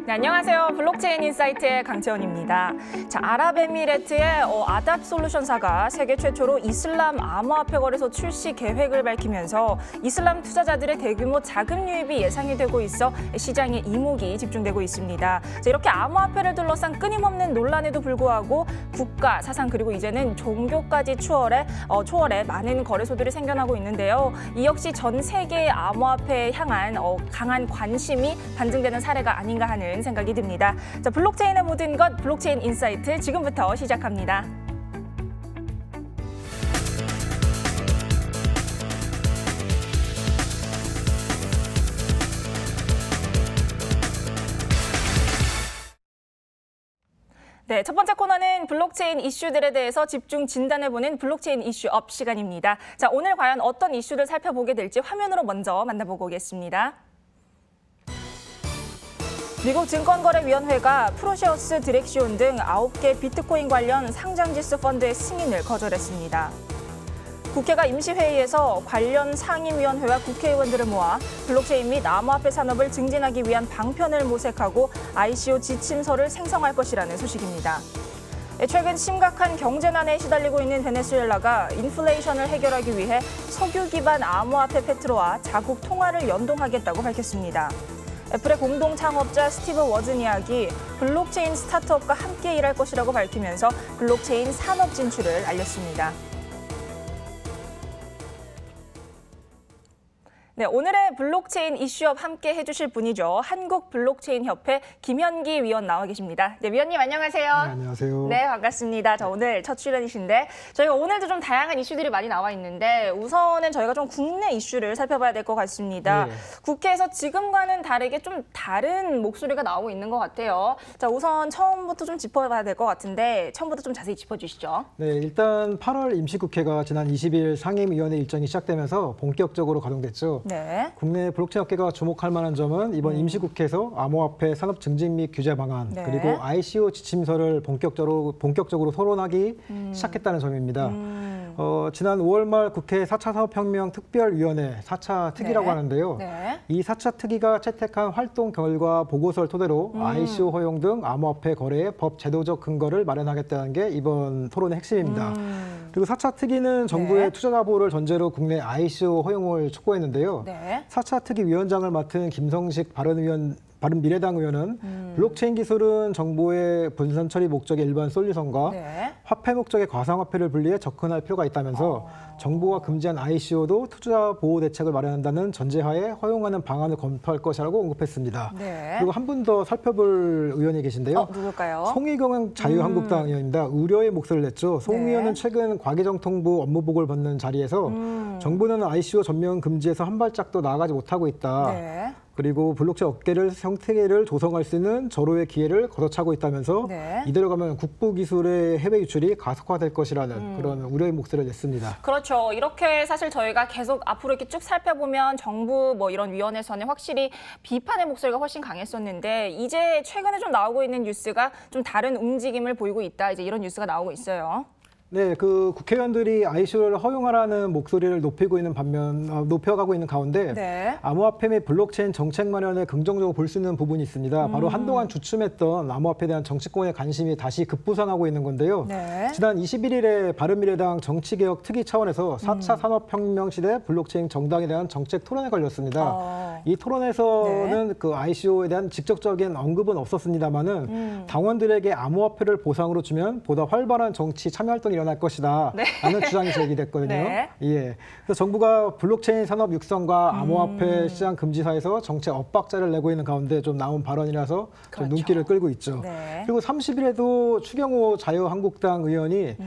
네, 안녕하세요. 블록체인 인사이트의 강채원입니다. 자, 아랍에미레트의 아답솔루션사가 세계 최초로 이슬람 암호화폐 거래소 출시 계획을 밝히면서 이슬람 투자자들의 대규모 자금 유입이 예상이 되고 있어 시장에 이목이 집중되고 있습니다. 자, 이렇게 암호화폐를 둘러싼 끊임없는 논란에도 불구하고 국가, 사상 그리고 이제는 종교까지 초월해 많은 거래소들이 생겨나고 있는데요. 이 역시 전 세계의 암호화폐에 향한 강한 관심이 반증되는 사례가 아닌가 하는 생각이 듭니다. 자, 블록체인의 모든 것 블록체인 인사이트 지금부터 시작합니다. 네, 첫 번째 코너는 블록체인 이슈들에 대해서 집중 진단해보는 블록체인 이슈 업 시간입니다. 자, 오늘 과연 어떤 이슈를 살펴보게 될지 화면으로 먼저 만나보고 오겠습니다. 미국 증권거래위원회가 프로시어스 디렉시온 등 9개 비트코인 관련 상장지수 펀드의 승인을 거절했습니다. 국회가 임시회의에서 관련 상임위원회와 국회의원들을 모아 블록체인 및 암호화폐 산업을 증진하기 위한 방편을 모색하고 ICO 지침서를 생성할 것이라는 소식입니다. 최근 심각한 경제난에 시달리고 있는 베네수엘라가 인플레이션을 해결하기 위해 석유 기반 암호화폐 페트로와 자국 통화를 연동하겠다고 밝혔습니다. 애플의 공동 창업자 스티브 워즈니악이 블록체인 스타트업과 함께 일할 것이라고 밝히면서 블록체인 산업 진출을 알렸습니다. 네, 오늘의 블록체인 이슈업 함께 해주실 분이죠. 한국블록체인협회 김현기 위원 나와 계십니다. 네, 위원님 안녕하세요. 네, 안녕하세요. 네, 반갑습니다. 자, 오늘 첫 출연이신데 저희가 오늘도 좀 다양한 이슈들이 많이 나와 있는데 우선은 저희가 좀 국내 이슈를 살펴봐야 될 것 같습니다. 네. 국회에서 지금과는 다르게 좀 다른 목소리가 나오고 있는 것 같아요. 자, 우선 처음부터 좀 짚어봐야 될 것 같은데 처음부터 좀 자세히 짚어주시죠. 네, 일단 8월 임시국회가 지난 20일 상임위원회 일정이 시작되면서 본격적으로 가동됐죠. 네. 국내 블록체인 업계가 주목할 만한 점은 이번 임시국회에서 암호화폐 산업 증진 및 규제 방안 네. 그리고 ICO 지침서를 본격적으로 토론하기 시작했다는 점입니다. 지난 5월 말 국회 4차 사업혁명 특별위원회 4차 특위라고 네. 하는데요. 네. 이 4차 특위가 채택한 활동 결과 보고서를 토대로 ICO 허용 등 암호화폐 거래의 법 제도적 근거를 마련하겠다는 게 이번 토론의 핵심입니다. 그리고 4차 특위는 정부의 네. 투자 자보를 전제로 국내 ICO 허용을 촉구했는데요. 네. 4차 특위 위원장을 맡은 김성식 바른미래당 의원은 블록체인 기술은 정보의 분산 처리 목적의 일반 솔루션과 네. 화폐 목적의 가상화폐를 분리해 접근할 필요가 있다면서 정부가 금지한 ICO도 투자 보호 대책을 마련한다는 전제하에 허용하는 방안을 검토할 것이라고 언급했습니다. 네. 그리고 한 분 더 살펴볼 의원이 계신데요. 누굴까요? 송희경 자유한국당 의원입니다. 우려의 목소리를 냈죠. 송 네. 의원은 최근 과기정통부 업무보고를 받는 자리에서 정부는 ICO 전면 금지에서 한 발짝도 나아가지 못하고 있다. 네. 그리고 블록체인 업계를 생태계를 조성할 수 있는 절호의 기회를 걷어차고 있다면서 네. 이대로 가면 국부 기술의 해외 유출이 가속화될 것이라는 그런 우려의 목소리를 냈습니다. 그렇죠. 이렇게 사실 저희가 계속 앞으로 이렇게 쭉 살펴보면 정부 이런 위원회에서는 확실히 비판의 목소리가 훨씬 강했었는데 이제 최근에 좀 나오고 있는 뉴스가 좀 다른 움직임을 보이고 있다. 이제 이런 뉴스가 나오고 있어요. 네, 그 국회의원들이 ICO를 허용하라는 목소리를 높여가고 있는 가운데 네. 암호화폐 및 블록체인 정책 마련에 긍정적으로 볼 수 있는 부분이 있습니다. 바로 한동안 주춤했던 암호화폐에 대한 정치권의 관심이 다시 급부상하고 있는 건데요. 네. 지난 21일에 바른미래당 정치개혁 특위 차원에서 4차 산업혁명 시대 블록체인 정당에 대한 정책 토론에 걸렸습니다. 이 토론에서는 그 ICO에 대한 직접적인 언급은 없었습니다만은 당원들에게 암호화폐를 보상으로 주면 보다 활발한 정치 참여 활동이 일어날 것이다 라는 주장이 제기됐거든요. 네. 예. 그래서 정부가 블록체인 산업 육성과 암호화폐 시장 금지사에서 정책 엇박자를 내고 있는 가운데 좀 나온 발언이라서 그렇죠. 좀 눈길을 끌고 있죠. 네. 그리고 30일에도 추경호 자유한국당 의원이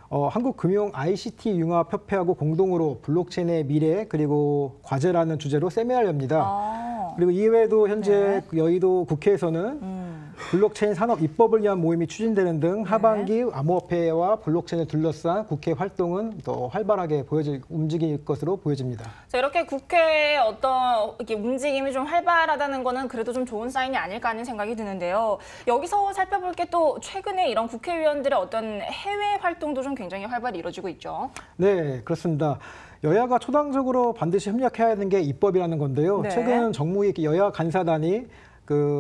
한국금융 ICT 융합협회하고 공동으로 블록체인의 미래 그리고 과제라는 주제로 세미나를 엽니다. 그리고 이외에도 현재 여의도 국회에서는 블록체인 산업 입법을 위한 모임이 추진되는 등 하반기 암호화폐와 블록체인을 둘러싼 국회 활동은 더 활발하게 움직일 것으로 보여집니다. 자, 이렇게 국회의 어떤 이렇게 움직임이 좀 활발하다는 거는 그래도 좀 좋은 사인이 아닐까 하는 생각이 드는데요. 여기서 살펴볼 게 또 최근에 이런 국회의원들의 어떤 해외 활동도 좀 굉장히 활발히 이루어지고 있죠. 네, 그렇습니다. 여야가 초당적으로 반드시 협력해야 하는 게 입법이라는 건데요. 네. 최근 정무위 여야 간사단이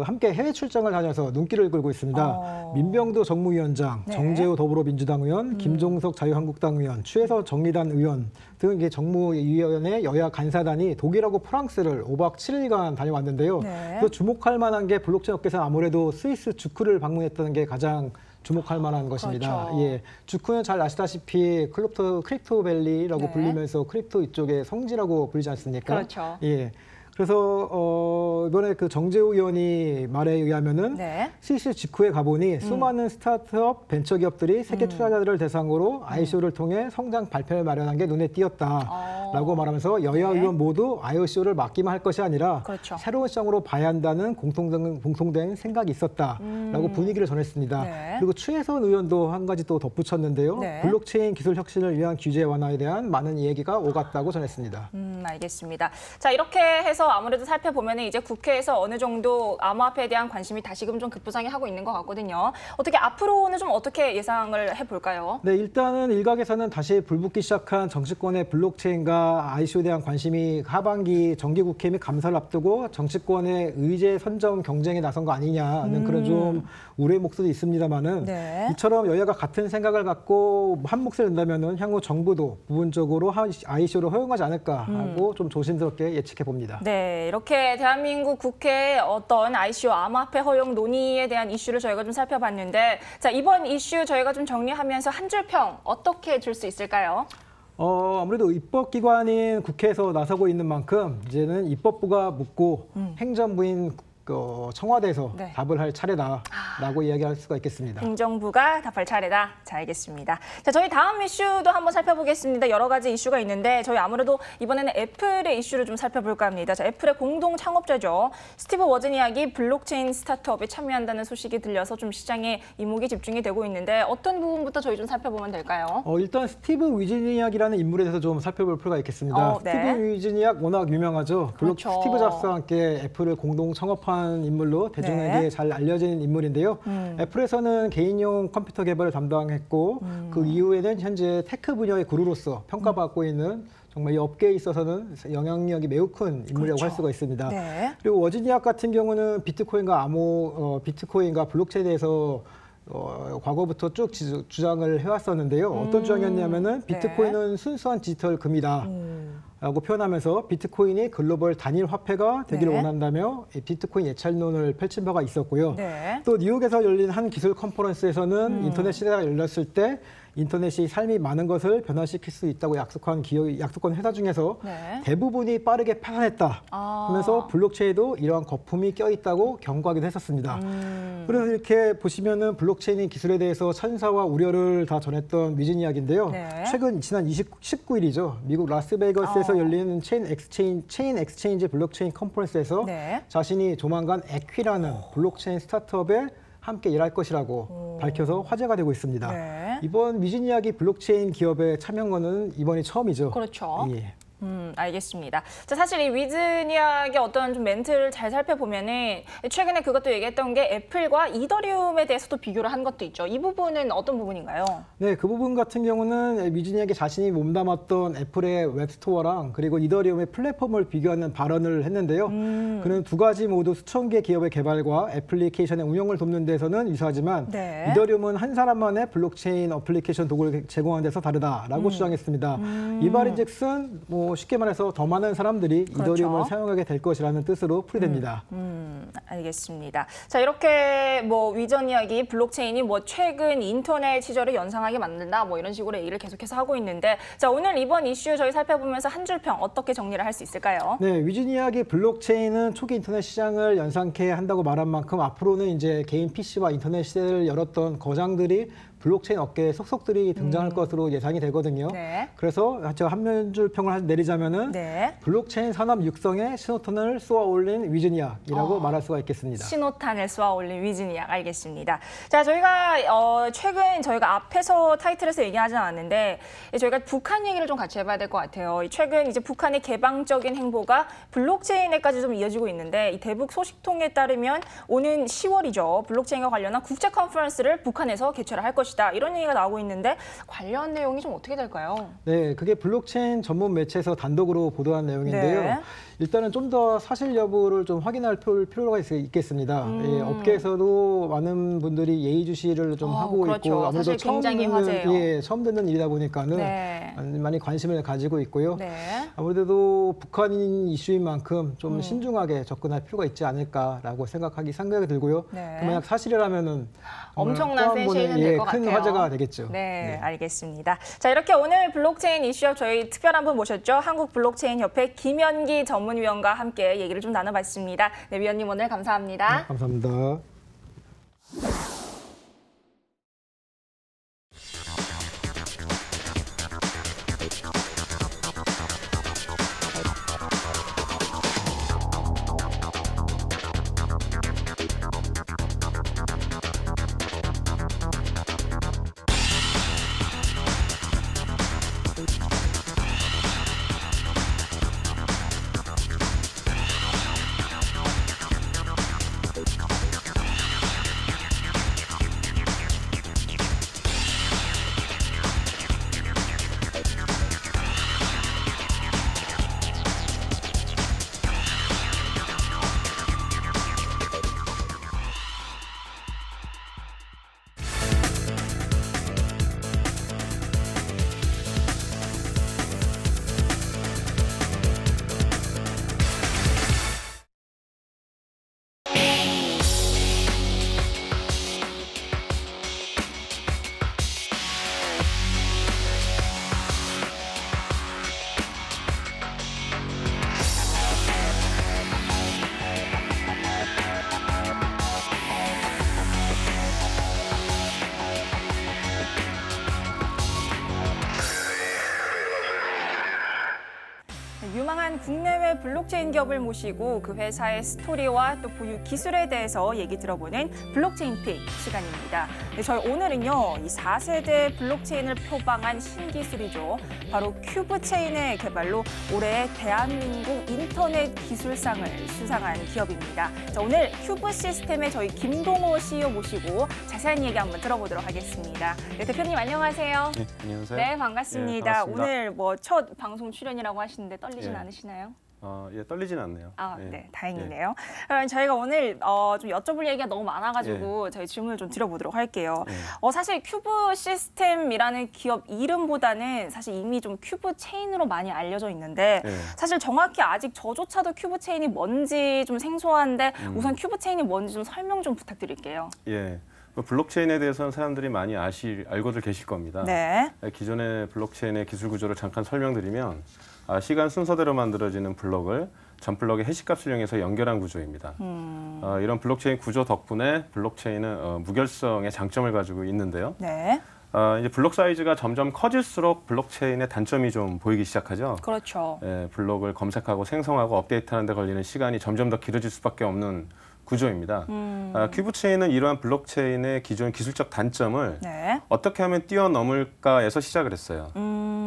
함께 해외 출장을 다녀서 눈길을 끌고 있습니다. 민병도 정무위원장, 네. 정재호 더불어민주당 의원, 김종석 자유한국당 의원, 최혜서 정의당 의원 등 이게 정무위원회 여야 간사단이 독일하고 프랑스를 5박 7일간 다녀왔는데요. 네. 또 주목할 만한 게 블록체인 업계에서 아무래도 스위스 주크를 방문했다는 게 가장 주목할 만한 것입니다. 그렇죠. 예, 주크는 잘 아시다시피 크립토밸리라고 네. 불리면서 크립토 이쪽의 성지라고 불리지 않습니까? 그렇죠. 예. 그래서 이번에 그 정재호 의원이 말에 의하면은 네. 스위스 직후에 가보니 수많은 스타트업 벤처 기업들이 세계 투자자들을 대상으로 ICO를 통해 성장 발표를 마련한 게 눈에 띄었다라고 말하면서 여야 네. 의원 모두 ICO를 맡기만 할 것이 아니라 그렇죠. 새로운 시장으로 봐야 한다는 공통된 생각이 있었다라고 분위기를 전했습니다. 네. 그리고 추혜선 의원도 한 가지 또 덧붙였는데요. 네. 블록체인 기술 혁신을 위한 규제 완화에 대한 많은 얘기가 오갔다고 전했습니다. 알겠습니다. 자, 이렇게 해서 아무래도 살펴보면 이제 국회에서 어느 정도 암호화폐에 대한 관심이 다시금 좀 급부상이 하고 있는 것 같거든요. 어떻게 앞으로는 좀 어떻게 예상을 해볼까요? 네, 일단은 일각에서는 다시 불붙기 시작한 정치권의 블록체인과 ICO에 대한 관심이 하반기 정기국회 및 감사를 앞두고 정치권의 의제 선점 경쟁에 나선 거 아니냐는 그런 좀 우려의 목소리도 있습니다만은 네. 이처럼 여야가 같은 생각을 갖고 한 몫을 낸다면은 향후 정부도 부분적으로 ICO를 허용하지 않을까 하고 좀 조심스럽게 예측해 봅니다. 네, 이렇게 대한민국 국회의 어떤 ICO 암호화폐 허용 논의에 대한 이슈를 저희가 좀 살펴봤는데, 자, 이번 이슈 저희가 좀 정리하면서 한 줄 평 어떻게 줄 수 있을까요? 아무래도 입법기관인 국회에서 나서고 있는 만큼 이제는 입법부가 묻고 행정부인 청와대에서 네. 답을 할 차례다라고 이야기할 수가 있겠습니다. 행정부가 답할 차례다. 자, 알겠습니다. 자, 저희 다음 이슈도 한번 살펴보겠습니다. 여러 가지 이슈가 있는데 저희 아무래도 이번에는 애플의 이슈를 좀 살펴볼까 합니다. 자, 애플의 공동 창업자죠. 스티브 워즈니악이 블록체인 스타트업에 참여한다는 소식이 들려서 좀 시장에 이목이 집중이 되고 있는데 어떤 부분부터 저희 좀 살펴보면 될까요? 일단 스티브 위즈니악이라는 인물에 대해서 좀 살펴볼 필요가 있겠습니다. 네. 스티브 위즈니악 워낙 유명하죠. 그렇죠. 스티브 잡스와 함께 애플을 공동 창업한 인물로 대중에게 네. 잘 알려진 인물인데요. 애플에서는 개인용 컴퓨터 개발을 담당했고 그 이후에는 현재 테크 분야의 구루로서 평가받고 있는 정말 이 업계에 있어서는 영향력이 매우 큰 인물이라고 그렇죠. 할 수가 있습니다. 네. 그리고 워즈니악 같은 경우는 비트코인과 블록체인에 대해서 과거부터 쭉 주장을 해왔었는데요. 어떤 주장이었냐면은 비트코인은 순수한 디지털 금이다. 라고 표현하면서 비트코인이 글로벌 단일 화폐가 되기를 네. 원한다며 비트코인 예찰론을 펼친 바가 있었고요. 네. 또 뉴욕에서 열린 한 기술 컨퍼런스에서는 인터넷 시대가 열렸을 때 인터넷이 삶이 많은 것을 변화시킬 수 있다고 약속한 회사 중에서 네. 대부분이 빠르게 파산했다 하면서 블록체인에도 이러한 거품이 껴있다고 경고하기도 했었습니다. 그래서 이렇게 보시면은 블록체인 기술에 대해서 찬사와 우려를 다 전했던 위즈니악인데요. 네. 최근 지난 19일이죠. 미국 라스베이거스에서 열리는 체인 엑스체인지 블록체인 컨퍼런스에서 네. 자신이 조만간 에퀴라는 블록체인 스타트업에 함께 일할 것이라고 밝혀서 화제가 되고 있습니다. 네. 이번 위즈니악이 블록체인 기업에 참여한 거는 이번이 처음이죠. 그렇죠. 예. 알겠습니다. 자, 사실 이 위즈니악의 어떤 좀 멘트를 잘 살펴보면은 최근에 그것도 얘기했던 게 애플과 이더리움에 대해서도 비교를 한 것도 있죠. 이 부분은 어떤 부분인가요? 네, 그 부분 같은 경우는 위즈니악이 자신이 몸담았던 애플의 웹스토어랑 그리고 이더리움의 플랫폼을 비교하는 발언을 했는데요. 그는 두 가지 모두 수천 개 기업의 개발과 애플리케이션의 운영을 돕는 데서는 유사하지만 네. 이더리움은 한 사람만의 블록체인 어플리케이션 도구를 제공하는 데서 다르다라고 주장했습니다. 이 말인즉슨 쉽게 말해서 더 많은 사람들이 그렇죠. 이더리움을 사용하게 될 것이라는 뜻으로 풀이됩니다. 알겠습니다. 자, 이렇게 위즈니악이 블록체인이 최근 인터넷 시절을 연상하게 만든다 이런 식으로 얘기를 계속해서 하고 있는데, 자, 오늘 이번 이슈 저희 살펴보면서 한 줄 평 어떻게 정리를 할 수 있을까요? 네, 위즈니악이 블록체인은 초기 인터넷 시장을 연상케 한다고 말한 만큼 앞으로는 이제 개인 PC와 인터넷 시대를 열었던 거장들이 블록체인 업계의 속속들이 등장할 것으로 예상이 되거든요. 네. 그래서 제가 한 줄 평을 내리자면은 네. 블록체인 산업 육성에 신호탄을 쏘아 올린 위즈니악이라고 말할 수가 있겠습니다. 신호탄을 쏘아 올린 위즈니악, 알겠습니다. 자, 저희가 최근 저희가 앞에서 타이틀에서 얘기하지 않았는데 저희가 북한 얘기를 좀 같이 해봐야 될 것 같아요. 최근 이제 북한의 개방적인 행보가 블록체인에까지 좀 이어지고 있는데 이 대북 소식통에 따르면 오는 10월이죠. 블록체인과 관련한 국제 컨퍼런스를 북한에서 개최를 할 것이다. 이런 얘기가 나오고 있는데 관련 내용이 좀 어떻게 될까요? 네, 그게 블록체인 전문 매체에서 단독으로 보도한 내용인데요. 네. 일단은 좀 더 사실 여부를 좀 확인할 필요가 있겠습니다. 예, 업계에서도 많은 분들이 예의주시를 좀 하고 그렇죠. 있고 아무래도 사실 굉장히 화제예요. 처음 듣는 일이다 보니까는 네. 많이 관심을 가지고 있고요. 네. 아무래도 북한인 이슈인 만큼 좀 신중하게 접근할 필요가 있지 않을까라고 생각이 들고요. 네. 만약 사실이라면은 엄청난 센세이션 될 것 큰 같아요. 화제가 되겠죠. 네, 알겠습니다. 자, 이렇게 오늘 블록체인 이슈업 저희 특별한 분 모셨죠. 한국블록체인협회 김현기 전문위원과 함께 얘기를 좀 나눠봤습니다. 네, 위원님 오늘 감사합니다. 네, 감사합니다. 유망한 국내외 블록체인 기업을 모시고 그 회사의 스토리와 또 보유 기술에 대해서 얘기 들어보는 블록체인 픽 시간입니다. 네, 저희 오늘은요, 이 4세대 블록체인을 표방한 신기술이죠. 바로 큐브체인의 개발로 올해 대한민국 인터넷 기술상을 수상한 기업입니다. 자, 오늘 큐브 시스템의 저희 김동호 CEO 모시고 자세한 얘기 한번 들어보도록 하겠습니다. 네, 대표님 안녕하세요. 네, 안녕하세요. 네, 반갑습니다. 네, 반갑습니다. 오늘 뭐 첫 방송 출연이라고 하시는데 떨리진 않으시나요? 예, 떨리진 않네요. 네, 다행이네요. 그럼 저희가 오늘 좀 여쭤볼 얘기가 너무 많아가지고 저희 질문을 좀 드려보도록 할게요. 사실 큐브 시스템이라는 기업 이름보다는 사실 이미 좀 큐브 체인으로 많이 알려져 있는데 사실 정확히 아직 저조차도 큐브 체인이 뭔지 좀 생소한데 우선 큐브 체인이 뭔지 좀 설명 좀 부탁드릴게요. 예. 블록체인에 대해서는 사람들이 많이 알고들 계실 겁니다. 네. 기존의 블록체인의 기술 구조를 잠깐 설명드리면 시간 순서대로 만들어지는 블록을 전 블록의 해시값을 이용해서 연결한 구조입니다. 이런 블록체인 구조 덕분에 블록체인은 무결성의 장점을 가지고 있는데요. 네. 이제 블록 사이즈가 점점 커질수록 블록체인의 단점이 좀 보이기 시작하죠. 그렇죠. 예, 블록을 검색하고 생성하고 업데이트하는 데 걸리는 시간이 점점 더 길어질 수밖에 없는 구조입니다. 큐브체인은 이러한 블록체인의 기존 기술적 단점을 어떻게 하면 뛰어넘을까에서 시작을 했어요.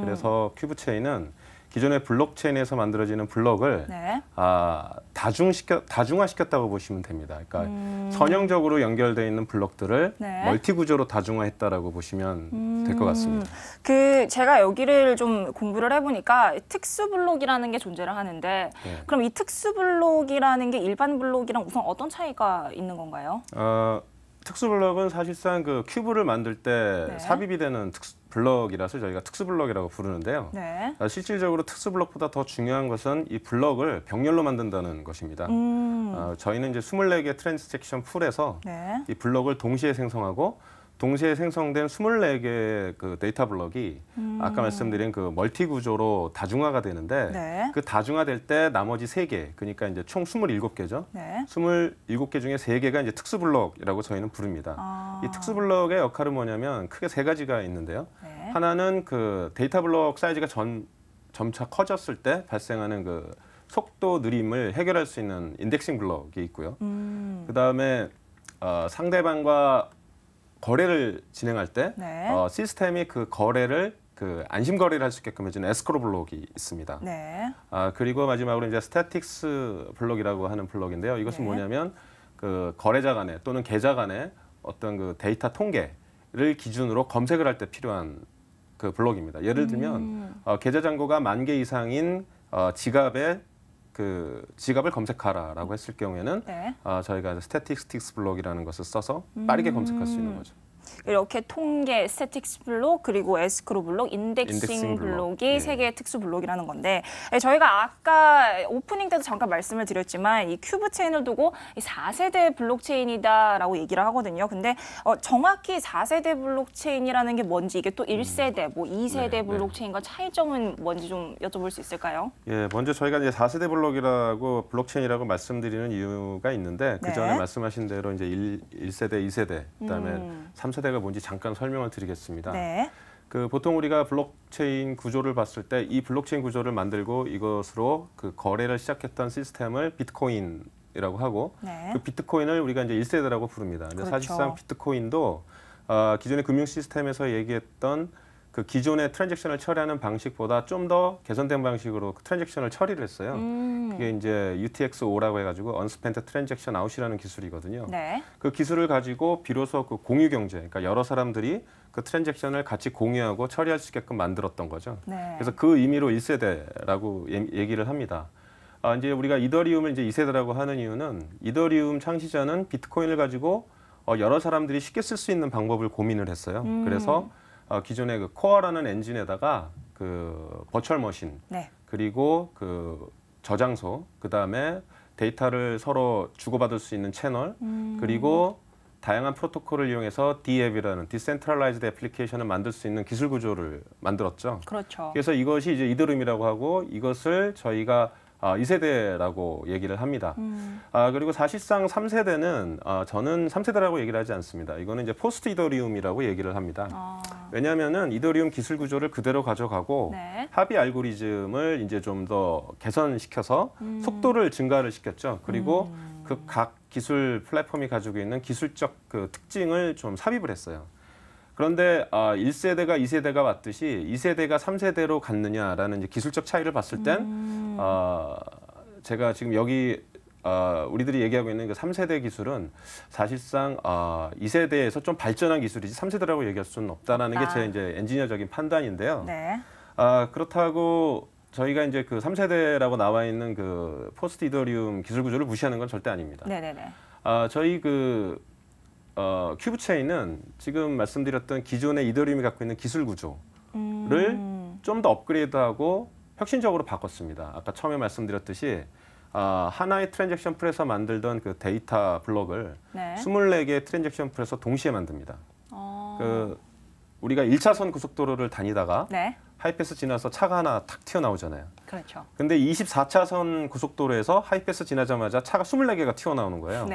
그래서 큐브체인은 기존의 블록체인에서 만들어지는 블록을 다중화시켰다고 보시면 됩니다. 그러니까 선형적으로 연결되어 있는 블록들을 멀티 구조로 다중화했다라고 보시면 될 것 같습니다. 제가 여기를 좀 공부를 해보니까 특수 블록이라는 게 존재를 하는데 그럼 이 특수 블록이라는 게 일반 블록이랑 우선 어떤 차이가 있는 건가요? 특수 블록은 사실상 그 큐브를 만들 때 삽입이 되는 블록이라서 저희가 특수 블록이라고 부르는데요. 실질적으로 특수 블록보다 더 중요한 것은 이 블록을 병렬로 만든다는 것입니다. 저희는 이제 24개의 트랜잭션 풀에서 이 블록을 동시에 생성하고 동시에 생성된 24개의 그 데이터 블록이 아까 말씀드린 그 멀티 구조로 다중화가 되는데 그 다중화될 때 나머지 3개, 그러니까 이제 총 27개죠. 27개 중에 3개가 이제 특수 블록이라고 저희는 부릅니다. 이 특수 블록의 역할은 뭐냐면 크게 3가지가 있는데요. 하나는 그 데이터 블록 사이즈가 점차 커졌을 때 발생하는 그 속도 느림을 해결할 수 있는 인덱싱 블록이 있고요. 그다음에 상대방과 거래를 진행할 때 시스템이 그 거래를 그 안심 거래를 할 수 있게끔 해주는 에스크로 블록이 있습니다. 그리고 마지막으로 이제 스태틱스 블록이라고 하는 블록인데요. 이것은 뭐냐면 그 거래자 간에 또는 계좌 간에 어떤 그 데이터 통계를 기준으로 검색을 할 때 필요한 그 블록입니다. 예를 들면 계좌 잔고가 10,000개 이상인 지갑의 그 지갑을 검색하라라고 했을 경우에는 네. 저희가 스태틱스틱스 블록이라는 것을 써서 빠르게 검색할 수 있는 거죠. 이렇게 통계, 스태틱스 블록, 그리고 에스크로 블록, 인덱싱 블록이 세 개의 특수 블록이라는 건데 저희가 아까 오프닝 때도 잠깐 말씀을 드렸지만 이 큐브 체인을 두고 이 4세대 블록체인이다라고 얘기를 하거든요. 근데 정확히 4세대 블록체인이라는 게 뭔지 이게 또 1세대, 뭐 2세대 블록체인과 차이점은 뭔지 좀 여쭤볼 수 있을까요? 예, 먼저 저희가 이제 4세대 블록이라고 블록체인이라고 말씀드리는 이유가 있는데 그 전에 말씀하신 대로 이제 1세대, 2세대, 그다음에 3세대가 뭔지 잠깐 설명을 드리겠습니다. 네. 그 보통 우리가 블록체인 구조를 봤을 때 이 블록체인 구조를 만들고 이것으로 그 거래를 시작했던 시스템을 비트코인이라고 하고 그 비트코인을 우리가 이제 1세대라고 부릅니다. 근데 그렇죠. 사실상 비트코인도 기존의 금융 시스템에서 얘기했던 그 기존의 트랜잭션을 처리하는 방식보다 좀 더 개선된 방식으로 그 트랜잭션을 처리를 했어요. 그게 이제 UTX-5라고 해가지고 Unspent Transaction Out이라는 기술이거든요. 네. 그 기술을 가지고 비로소 그 공유 경제, 그러니까 여러 사람들이 그 트랜잭션을 같이 공유하고 처리할 수 있게끔 만들었던 거죠. 네. 그래서 그 의미로 1세대라고 얘기를 합니다. 이제 우리가 이더리움을 이제 2세대라고 하는 이유는 이더리움 창시자는 비트코인을 가지고 여러 사람들이 쉽게 쓸 수 있는 방법을 고민을 했어요. 그래서 기존의 그 코어라는 엔진에다가 그 버추얼 머신, 그리고 그 저장소, 그다음에 데이터를 서로 주고받을 수 있는 채널, 그리고 다양한 프로토콜을 이용해서 DApp이라는 디센트럴라이즈드 애플리케이션을 만들 수 있는 기술 구조를 만들었죠. 그렇죠. 그래서 이것이 이제 이더리움이라고 하고 이것을 저희가 2세대라고 얘기를 합니다. 그리고 사실상 3세대는 저는 3세대라고 얘기를 하지 않습니다. 이거는 이제 포스트 이더리움이라고 얘기를 합니다. 왜냐하면은 이더리움 기술 구조를 그대로 가져가고 합의 알고리즘을 이제 좀 더 개선시켜서 속도를 증가를 시켰죠. 그리고 그 각 기술 플랫폼이 가지고 있는 기술적 그 특징을 좀 삽입을 했어요. 그런데 1세대가 2세대가 왔듯이 2세대가 3세대로 갔느냐라는 이제 기술적 차이를 봤을 땐 제가 지금 여기 우리들이 얘기하고 있는 그 3세대 기술은 사실상 2세대에서 좀 발전한 기술이지 3세대라고 얘기할 수는 없다라는 게 제 이제 엔지니어적인 판단인데요. 네. 그렇다고 저희가 이제 그 3세대라고 나와 있는 그 포스트 이더리움 기술 구조를 무시하는 건 절대 아닙니다. 네네네. 저희 그 큐브 체인은 지금 말씀드렸던 기존의 이더리움이 갖고 있는 기술 구조를 좀 더 업그레이드하고 혁신적으로 바꿨습니다. 아까 처음에 말씀드렸듯이 하나의 트랜잭션 풀에서 만들던 그 데이터 블록을 24개의 트랜잭션 풀에서 동시에 만듭니다. 그 우리가 1차선 고속도로를 다니다가 하이패스 지나서 차가 하나 탁 튀어나오잖아요. 그렇죠. 근데 24차선 고속도로에서 하이패스 지나자마자 차가 24개가 튀어나오는 거예요.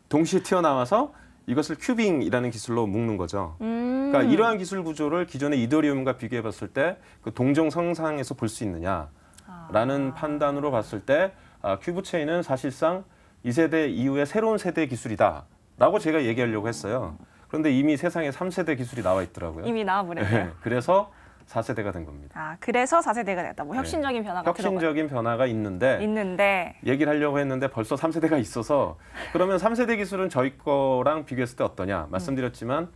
동시에 튀어나와서 이것을 큐빙이라는 기술로 묶는 거죠. 그러니까 이러한 기술 구조를 기존의 이더리움과 비교해 봤을 때 그 동정성상에서 볼 수 있느냐라는 판단으로 봤을 때 큐브 체인은 사실상 2세대 이후의 새로운 세대의 기술이다라고 제가 얘기하려고 했어요. 그런데 이미 세상에 3세대 기술이 나와 있더라고요. 이미 나와버렸네요. 그래서 4세대가 된 겁니다. 그래서 4세대가 됐다. 뭐 혁신적인 변화가 혁신적인 변화가 있는데 얘기를 하려고 했는데 벌써 3세대가 있어서 그러면 3세대 기술은 저희 거랑 비교했을 때 어떠냐 말씀드렸지만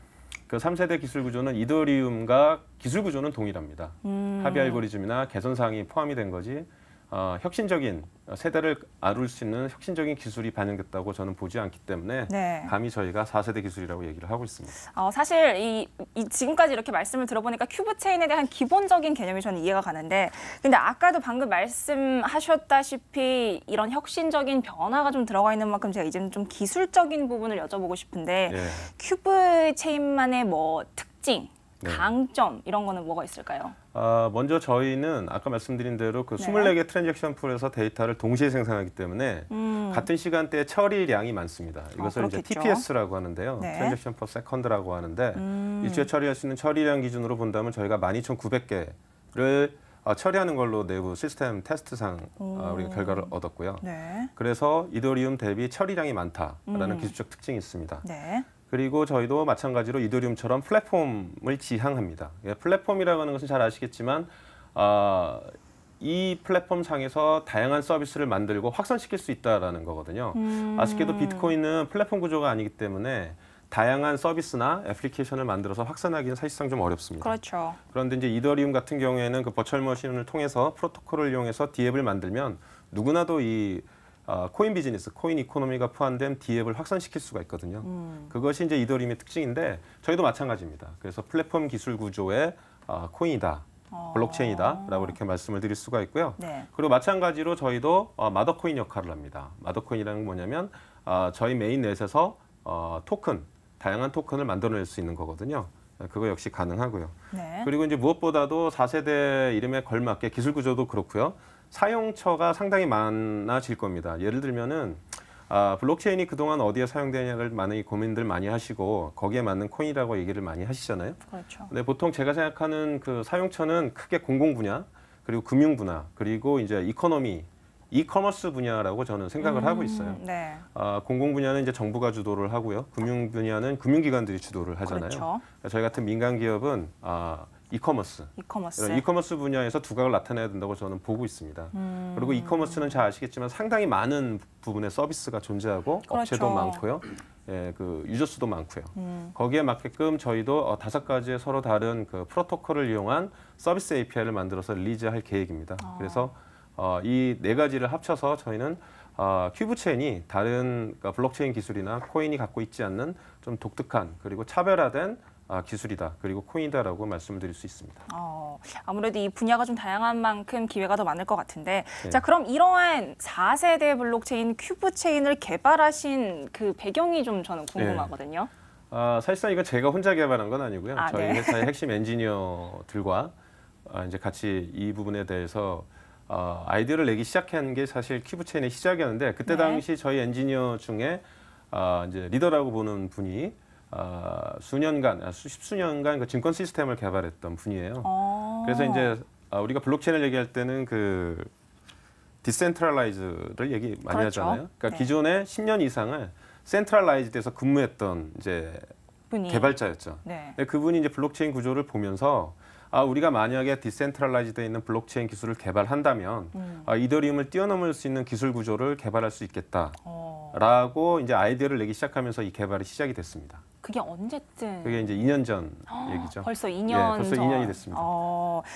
그 3세대 기술 구조는 이더리움과 기술 구조는 동일합니다. 합의 알고리즘이나 개선 사항이 포함이 된 거지 혁신적인 세대를 아룰 수 있는 혁신적인 기술이 반영됐다고 저는 보지 않기 때문에 감히 저희가 4세대 기술이라고 얘기를 하고 있습니다. 사실 이 지금까지 이렇게 말씀을 들어보니까 큐브 체인에 대한 기본적인 개념이 저는 이해가 가는데 근데 아까도 방금 말씀하셨다시피 이런 혁신적인 변화가 좀 들어가 있는 만큼 제가 이제는 좀 기술적인 부분을 여쭤보고 싶은데 큐브 체인만의 뭐 특징, 강점 이런 거는 뭐가 있을까요? 먼저 저희는 아까 말씀드린 대로 그 24개 트랜잭션 풀에서 데이터를 동시에 생성하기 때문에 같은 시간대에 처리량이 많습니다. 이것을 이제 TPS라고 하는데요. 트랜잭션 퍼 세컨드라고 하는데 일주일에 처리할 수 있는 처리량 기준으로 본다면 저희가 12,900개를 처리하는 걸로 내부 시스템 테스트상 우리가 결과를 얻었고요. 그래서 이더리움 대비 처리량이 많다라는 기술적 특징이 있습니다. 그리고 저희도 마찬가지로 이더리움처럼 플랫폼을 지향합니다. 플랫폼이라고 하는 것은 잘 아시겠지만 이 플랫폼 상에서 다양한 서비스를 만들고 확산시킬 수 있다는 거거든요. 아쉽게도 비트코인은 플랫폼 구조가 아니기 때문에 다양한 서비스나 애플리케이션을 만들어서 확산하기는 사실상 좀 어렵습니다. 그런데 이제 이더리움 같은 경우에는 그 버추얼 머신을 통해서 프로토콜을 이용해서 DApp을 만들면 누구나도 이 코인 비즈니스, 코인 이코노미가 포함된 D앱을 확산시킬 수가 있거든요. 그것이 이제 이더리움의 특징인데 저희도 마찬가지입니다. 그래서 플랫폼 기술 구조의 코인이다, 블록체인이다라고 이렇게 말씀을 드릴 수가 있고요. 네. 그리고 마찬가지로 저희도 마더코인 역할을 합니다. 마더코인이라는 건 뭐냐면 저희 메인 넷에서 토큰, 다양한 토큰을 만들어낼 수 있는 거거든요. 그거 역시 가능하고요. 네. 그리고 이제 무엇보다도 4세대 이름에 걸맞게 기술 구조도 그렇고요. 사용처가 상당히 많아질 겁니다. 예를 들면은 블록체인이 그동안 어디에 사용되냐를 많이 고민들 많이 하시고 거기에 맞는 코인이라고 얘기를 많이 하시잖아요. 그렇죠. 근데 보통 제가 생각하는 그 사용처는 크게 공공 분야, 그리고 금융 분야, 그리고 이제 이커머스 분야라고 저는 생각을 하고 있어요. 네. 공공 분야는 이제 정부가 주도를 하고요. 금융 분야는 금융기관들이 주도를 하잖아요. 그렇죠. 저희 같은 민간 기업은 이커머스 분야에서 두각을 나타내야 된다고 저는 보고 있습니다. 그리고 이커머스는 잘 아시겠지만 상당히 많은 부분의 서비스가 존재하고 그렇죠. 업체도 많고요. 예, 그 유저 수도 많고요. 거기에 맞게끔 저희도 5가지의 서로 다른 그 프로토콜을 이용한 서비스 API를 만들어서 릴리즈할 계획입니다. 그래서 이 4가지를 합쳐서 저희는 큐브 체인이 다른 그러니까 블록체인 기술이나 코인이 갖고 있지 않는 좀 독특한 그리고 차별화된 기술이다. 그리고 코인이다라고 말씀을 드릴 수 있습니다. 아무래도 이 분야가 좀 다양한 만큼 기회가 더 많을 것 같은데 네. 자 그럼 이러한 4세대 블록체인 큐브 체인을 개발하신 그 배경이 좀 저는 궁금하거든요. 네. 사실상 이건 제가 혼자 개발한 건 아니고요. 저희 네. 회사의 핵심 엔지니어들과 이제 같이 이 부분에 대해서 아이디어를 내기 시작한 게 사실 큐브 체인의 시작이었는데 그때 네. 당시 저희 엔지니어 중에 이제 리더라고 보는 분이 수년간, 십수년간 그 증권 시스템을 개발했던 분이에요. 그래서 이제 우리가 블록체인을 얘기할 때는 그 디센트럴라이즈를 얘기 많이 그렇죠. 하잖아요. 그러니까 네. 기존에 10년 이상을 센트럴라이즈돼서 근무했던 이제 개발자였죠. 네. 그분이 이제 블록체인 구조를 보면서 우리가 만약에 디센트럴라이즈되어 있는 블록체인 기술을 개발한다면 이더리움을 뛰어넘을 수 있는 기술 구조를 개발할 수 있겠다라고 이제 아이디어를 내기 시작하면서 이 개발이 시작이 됐습니다. 그게 언제쯤? 그게 이제 2년 전 얘기죠. 벌써 2년 벌써 전. 2년이 됐습니다.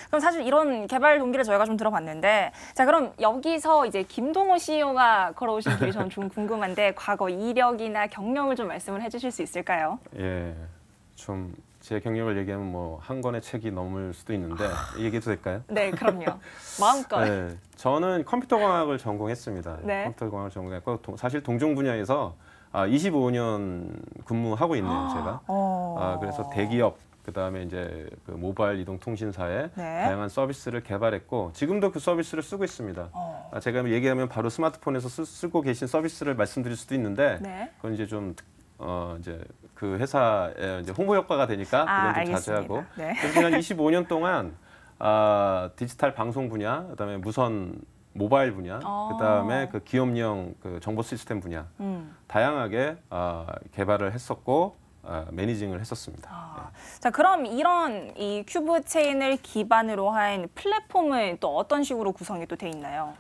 그럼 사실 이런 개발 동기를 저희가 좀 들어봤는데, 자 그럼 여기서 이제 김동호 CEO가 걸어오신 길이 저는 좀 궁금한데 과거 이력이나 경력을 좀 말씀을 해주실 수 있을까요? 예, 좀 제 경력을 얘기하면 뭐 한 권의 책이 넘을 수도 있는데 얘기해도 될까요? 네, 그럼요. 마음껏. 네, 저는 컴퓨터공학을 전공했습니다. 네. 컴퓨터공학을 전공했고 사실 동종 분야에서 25년 근무하고 있네요, 제가. 그래서 대기업, 그다음에 이제 그 모바일 이동통신사에 네. 다양한 서비스를 개발했고 지금도 그 서비스를 쓰고 있습니다. 제가 얘기하면 바로 스마트폰에서 쓰고 계신 서비스를 말씀드릴 수도 있는데 네. 그건 이제 좀 이제 그 회사의 이제 홍보 효과가 되니까 그건 좀 자제하고. 네. 그래서 한 25년 동안 디지털 방송 분야, 그다음에 무선 모바일 분야, 그다음에 그 기업용 그 정보 시스템 분야 다양하게 개발을 했었고 매니징을 했었습니다. 네. 자, 그럼 이런 이 큐브 체인을 기반으로 한 플랫폼은 또 어떤 식으로 구성이 또 돼 있나요?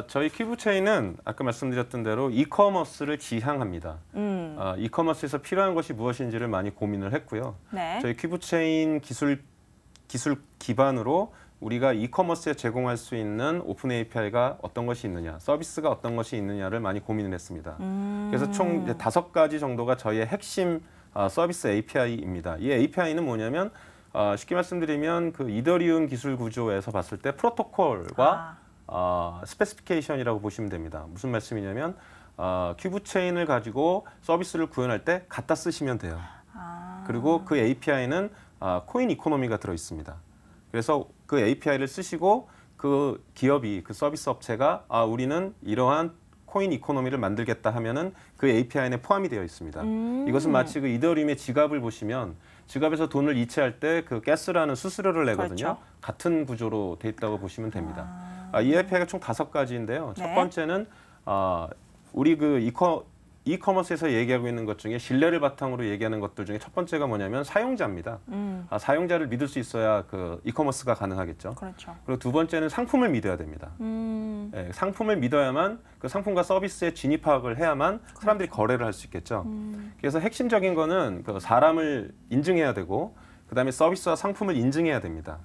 저희 큐브 체인은 아까 말씀드렸던 대로 이커머스를 지향합니다. 이커머스에서 필요한 것이 무엇인지를 많이 고민을 했고요. 네. 저희 큐브 체인 기술 기반으로 우리가 이커머스에 제공할 수 있는 오픈 API가 어떤 것이 있느냐, 서비스가 어떤 것이 있느냐를 많이 고민을 했습니다. 그래서 총 이제 5가지 정도가 저희의 핵심 서비스 API입니다. 이 API는 뭐냐면 쉽게 말씀드리면 그 이더리움 기술 구조에서 봤을 때 프로토콜과 스페시피케이션이라고 보시면 됩니다. 무슨 말씀이냐면 큐브 체인을 가지고 서비스를 구현할 때 갖다 쓰시면 돼요. 그리고 그 API는 코인 이코노미가 들어 있습니다. 그래서 그 API를 쓰시고 그 기업이 그 서비스 업체가 우리는 이러한 코인 이코노미를 만들겠다 하면은 그 API에 포함이 되어 있습니다. 이것은 마치 그 이더리움의 지갑을 보시면 지갑에서 돈을 이체할 때 그 가스라는 수수료를 내거든요. 그렇죠. 같은 구조로 돼 있다고 보시면 됩니다. 이 API가 총 5가지인데요. 네. 첫 번째는 우리 그 이커머스에서 얘기하고 있는 것 중에 신뢰를 바탕으로 얘기하는 것들 중에 첫 번째가 뭐냐면 사용자입니다. 사용자를 믿을 수 있어야 그 이커머스가 가능하겠죠. 그렇죠. 그리고 두 번째는 상품을 믿어야 됩니다. 네, 상품을 믿어야만 그 상품과 서비스에 진입 파악을 해야만 사람들이 거래를 할 수 있겠죠. 그래서 핵심적인 거는 그 사람을 인증해야 되고 그다음에 서비스와 상품을 인증해야 됩니다.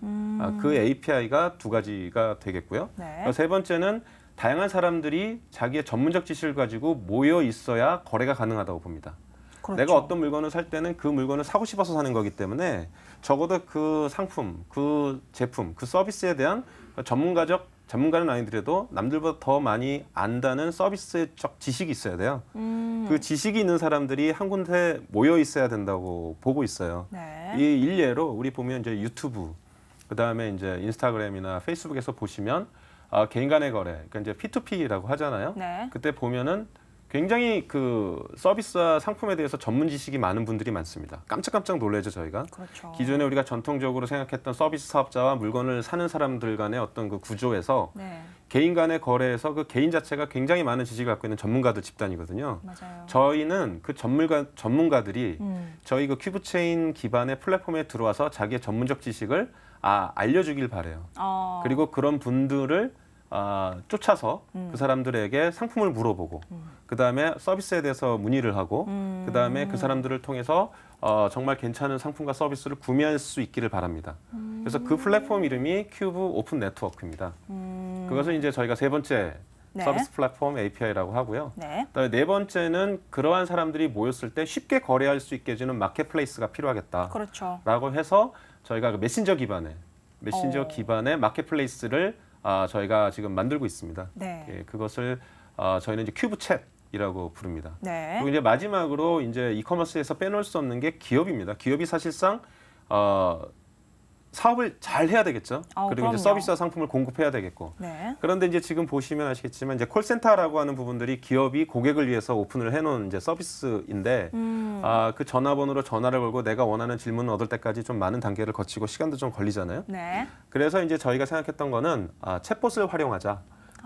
그 API가 2가지가 되겠고요. 네. 세 번째는 다양한 사람들이 자기의 전문적 지식을 가지고 모여 있어야 거래가 가능하다고 봅니다. 그렇죠. 내가 어떤 물건을 살 때는 그 물건을 사고 싶어서 사는 거기 때문에 적어도 그 상품, 그 제품, 그 서비스에 대한 전문가는 아니더라도 남들보다 더 많이 안다는 서비스적 지식이 있어야 돼요. 그 지식이 있는 사람들이 한 군데 모여 있어야 된다고 보고 있어요. 네. 이 일례로 우리 보면 이제 유튜브, 그다음에 이제 인스타그램이나 페이스북에서 보시면 개인 간의 거래, 그러니까 이제 P2P라고 하잖아요. 네. 그때 보면은 굉장히 그 서비스와 상품에 대해서 전문 지식이 많은 분들이 많습니다. 깜짝깜짝 놀라죠, 저희가. 그렇죠. 기존에 우리가 전통적으로 생각했던 서비스 사업자와 물건을 사는 사람들 간의 어떤 그 구조에서 네. 개인 간의 거래에서 그 개인 자체가 굉장히 많은 지식을 갖고 있는 전문가들 집단이거든요. 맞아요. 저희는 그 전문가들이 저희 그 큐브체인 기반의 플랫폼에 들어와서 자기의 전문적 지식을 알려주길 바래요. 그리고 그런 분들을 쫓아서 그 사람들에게 상품을 물어보고 그다음에 서비스에 대해서 문의를 하고 그다음에 그 사람들을 통해서 정말 괜찮은 상품과 서비스를 구매할 수 있기를 바랍니다. 그래서 그 플랫폼 이름이 큐브 오픈 네트워크입니다. 그것은 이제 저희가 세 번째 네. 서비스 플랫폼 API라고 하고요. 네. 그다음에 네 번째는 그러한 사람들이 모였을 때 쉽게 거래할 수 있게 해주는 마켓플레이스가 필요하겠다. 그렇죠. 라고 해서 저희가 그 메신저 기반의 마켓플레이스를 저희가 지금 만들고 있습니다. 네. 예, 그것을 저희는 이제 큐브 챗이라고 부릅니다. 네. 그리고 이제 마지막으로 이제 이커머스에서 빼놓을 수 없는 게 기업입니다. 기업이 사실상 사업을 잘 해야 되겠죠. 그리고 그럼요. 이제 서비스와 상품을 공급해야 되겠고. 네. 그런데 이제 지금 보시면 아시겠지만 이제 콜센터라고 하는 부분들이 기업이 고객을 위해서 오픈을 해놓은 이제 서비스인데 그 전화번호로 전화를 걸고 내가 원하는 질문을 얻을 때까지 좀 많은 단계를 거치고 시간도 좀 걸리잖아요. 네. 그래서 이제 저희가 생각했던 거는 챗봇을 활용하자.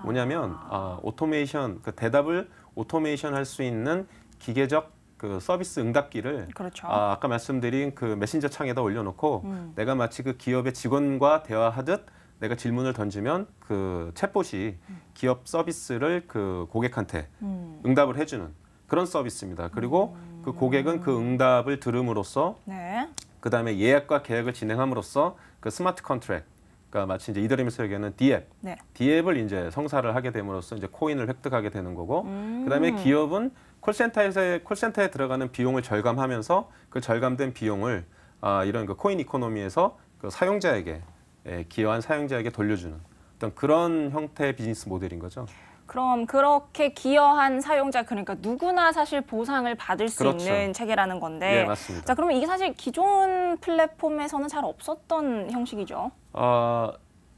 뭐냐면 오토메이션, 그 대답을 오토메이션 할 수 있는 기계적 그 서비스 응답기를 그렇죠. 아까 말씀드린 그 메신저 창에다 올려놓고 내가 마치 그 기업의 직원과 대화하듯 내가 질문을 던지면 그 챗봇이 기업 서비스를 그 고객한테 응답을 해주는 그런 서비스입니다. 그리고 그 고객은 그 응답을 들음으로써 네. 그다음에 예약과 계약을 진행함으로써 그 스마트 컨트랙 그러니까 마치 이제 이더리움에서 얘기하는 D앱, 네. D앱을 이제 성사를 하게 됨으로써 이제 코인을 획득하게 되는 거고, 그다음에 기업은 콜센터에 들어가는 비용을 절감하면서 그 절감된 비용을 이런 그 코인 이코노미에서 그 사용자에게 기여한 사용자에게 돌려주는 어떤 그런 형태의 비즈니스 모델인 거죠. 그럼 그렇게 기여한 사용자, 그러니까 누구나 사실 보상을 받을 수 그렇죠. 있는 체계라는 건데. 네, 맞습니다. 자, 그러면 이게 사실 기존 플랫폼에서는 잘 없었던 형식이죠?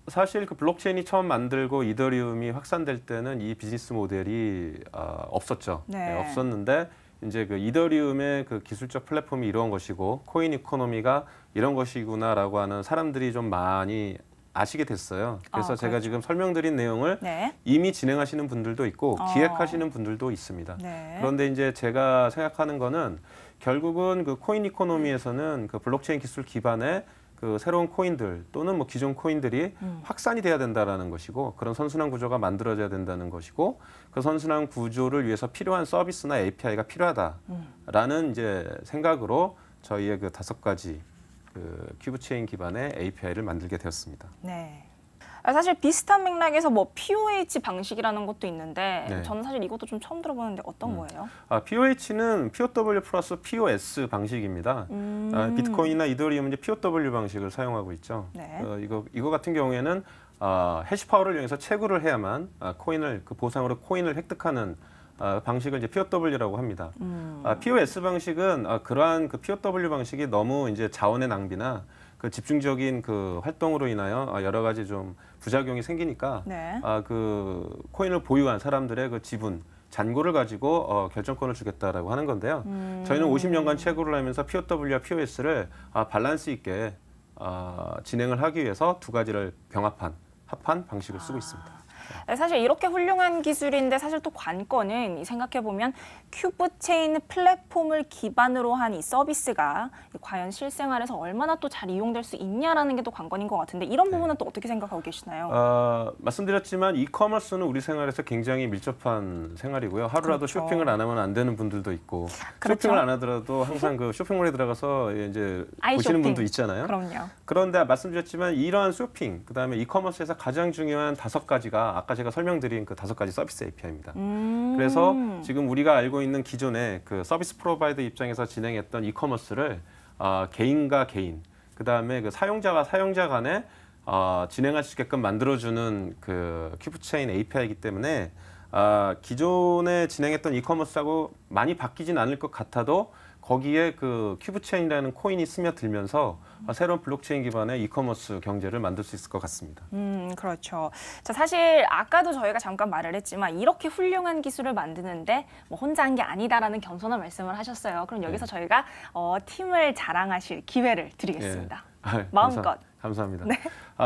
사실 그 블록체인이 처음 만들고 이더리움이 확산될 때는 이 비즈니스 모델이 없었죠. 네. 네, 없었는데 이제 그 이더리움의 그 기술적 플랫폼이 이런 것이고 코인 이코노미가 이런 것이구나라고 하는 사람들이 좀 많이 아시게 됐어요. 그래서 그렇죠. 제가 지금 설명드린 내용을 네. 이미 진행하시는 분들도 있고 기획하시는 분들도 있습니다. 네. 그런데 이제 제가 생각하는 거는 결국은 그 코인 이코노미에서는 그 블록체인 기술 기반의 그 새로운 코인들 또는 뭐 기존 코인들이 확산이 돼야 된다라는 것이고 그런 선순환 구조가 만들어져야 된다는 것이고 그 선순환 구조를 위해서 필요한 서비스나 API가 필요하다라는 이제 생각으로 저희의 그 5가지 그 큐브체인 기반의 API를 만들게 되었습니다. 네. 사실 비슷한 맥락에서 뭐 POH 방식이라는 것도 있는데 네. 저는 사실 이것도 좀 처음 들어보는데 어떤 거예요? POH는 POW 플러스 POS 방식입니다. 비트코인이나 이더리움은 이제 POW 방식을 사용하고 있죠. 네. 이거 같은 경우에는 해시파워를 이용해서 채굴을 해야만 코인을 그 보상으로 코인을 획득하는 방식을 이제 POW라고 합니다. POS 방식은 그러한 그 POW 방식이 너무 이제 자원의 낭비나 그 집중적인 그 활동으로 인하여 여러 가지 좀 부작용이 생기니까 네. 그 코인을 보유한 사람들의 그 지분 잔고를 가지고 결정권을 주겠다라고 하는 건데요. 저희는 50년간 채굴을 하면서 POW와 POS를 밸런스 있게 진행을 하기 위해서 2가지를 합한 방식을 쓰고 있습니다. 사실 이렇게 훌륭한 기술인데 사실 또 관건은 생각해보면 큐브체인 플랫폼을 기반으로 한 이 서비스가 과연 실생활에서 얼마나 또 잘 이용될 수 있냐라는 게 또 관건인 것 같은데 이런 부분은 또 어떻게 생각하고 계시나요? 말씀드렸지만 이커머스는 우리 생활에서 굉장히 밀접한 생활이고요. 하루라도 그렇죠. 쇼핑을 안 하면 안 되는 분들도 있고 그렇죠. 쇼핑을 안 하더라도 항상 그 쇼핑몰에 들어가서 이제 보시는 분도 있잖아요. 그럼요. 그런데 말씀드렸지만 이러한 쇼핑, 그다음에 이커머스에서 가장 중요한 5가지가 아까 제가 설명드린 그 5가지 서비스 API입니다. 그래서 지금 우리가 알고 있는 기존의 그 서비스 프로바이더 입장에서 진행했던 이커머스를 개인과 개인, 그다음에 그 사용자가 사용자 간에 진행할 수 있게끔 만들어주는 그 큐브체인 API이기 때문에 기존에 진행했던 이커머스하고 많이 바뀌진 않을 것 같아도 거기에 그 큐브체인이라는 코인이 스며들면서 새로운 블록체인 기반의 이커머스 경제를 만들 수 있을 것 같습니다. 그렇죠. 자, 사실 아까도 저희가 잠깐 말을 했지만 이렇게 훌륭한 기술을 만드는데 뭐 혼자 한 게 아니다라는 겸손한 말씀을 하셨어요. 그럼 여기서 저희가 팀을 자랑하실 기회를 드리겠습니다. 마음껏. 감사합니다. 네.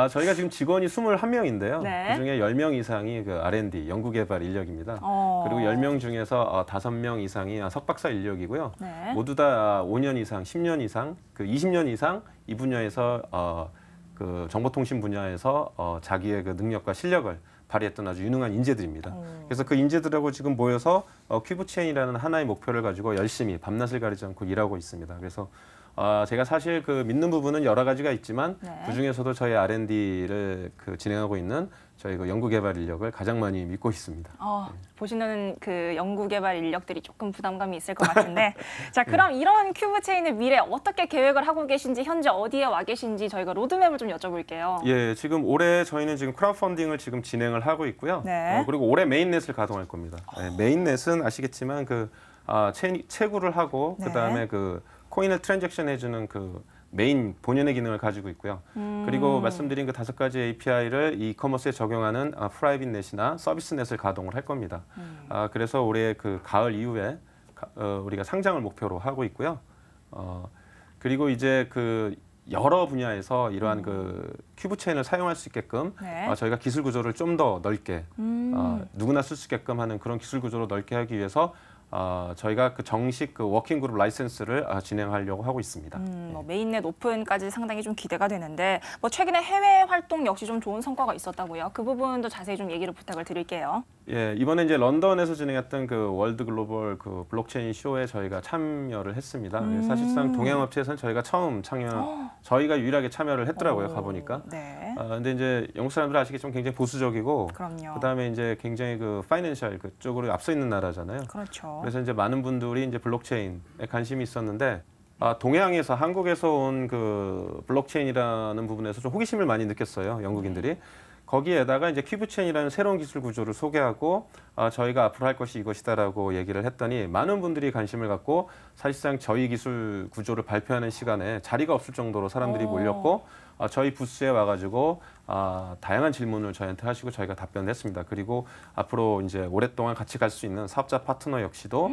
저희가 지금 직원이 21명인데요. 네. 그중에 10명 이상이 그 R&D, 연구개발 인력입니다. 그리고 10명 중에서 5명 이상이 석박사 인력이고요. 네. 모두 다 5년 이상, 10년 이상, 그 20년 이상 이 분야에서 그 정보통신 분야에서 자기의 그 능력과 실력을 발휘했던 아주 유능한 인재들입니다. 그래서 그 인재들하고 지금 모여서 큐브체인이라는 하나의 목표를 가지고 열심히 밤낮을 가리지 않고 일하고 있습니다. 그래서 제가 사실 그 믿는 부분은 여러 가지가 있지만 그 중에서도 저희 R&D를 그 진행하고 있는 저희 그 연구개발 인력을 가장 많이 믿고 있습니다. 보시는 그 연구개발 인력들이 조금 부담감이 있을 것 같은데 자, 그럼 이런 큐브체인의 미래 어떻게 계획을 하고 계신지 현재 어디에 와 계신지 저희가 로드맵을 좀 여쭤볼게요. 예, 지금 올해 저희는 지금 크라우드 펀딩을 지금 진행을 하고 있고요. 네. 그리고 올해 메인넷을 가동할 겁니다. 메인넷은 아시겠지만 그 채굴을 하고 그다음에 그 코인을 트랜잭션 해주는 그 메인 본연의 기능을 가지고 있고요. 그리고 말씀드린 그 5가지 API를 이커머스에 적용하는 프라이빗 넷이나 서비스 넷을 가동을 할 겁니다. 그래서 올해 그 가을 이후에 우리가 상장을 목표로 하고 있고요. 그리고 이제 그 여러 분야에서 이러한 그 큐브체인을 사용할 수 있게끔 저희가 기술 구조를 좀 더 넓게 누구나 쓸 수 있게끔 하는 그런 기술 구조로 넓게 하기 위해서 저희가 그 정식 그 워킹 그룹 라이센스를 진행하려고 하고 있습니다. 뭐 메인넷 오픈까지 상당히 좀 기대가 되는데 뭐 최근에 해외 활동 역시 좀 좋은 성과가 있었다고요. 그 부분도 자세히 좀 얘기를 부탁을 드릴게요. 예, 이번에 이제 런던에서 진행했던 그 월드 글로벌 그 블록체인 쇼에 저희가 참여를 했습니다. 사실상 동양 업체에서는 저희가 처음 저희가 유일하게 참여를 했더라고요. 가보니까. 네. 근데 이제 영국 사람들 아시겠지만 굉장히 보수적이고, 그럼요. 그다음에 이제 굉장히 그 파이낸셜 그쪽으로 앞서 있는 나라잖아요. 그렇죠. 그래서 이제 많은 분들이 이제 블록체인에 관심이 있었는데 동해안에서 한국에서 온 그 블록체인이라는 부분에서 좀 호기심을 많이 느꼈어요. 영국인들이. 거기에다가 이제 큐브체인이라는 새로운 기술 구조를 소개하고 저희가 앞으로 할 것이 이것이다라고 얘기를 했더니 많은 분들이 관심을 갖고 사실상 저희 기술 구조를 발표하는 시간에 자리가 없을 정도로 사람들이 몰렸고 저희 부스에 와가지고 다양한 질문을 저희한테 하시고 저희가 답변을 했습니다. 그리고 앞으로 이제 오랫동안 같이 갈 수 있는 사업자 파트너 역시도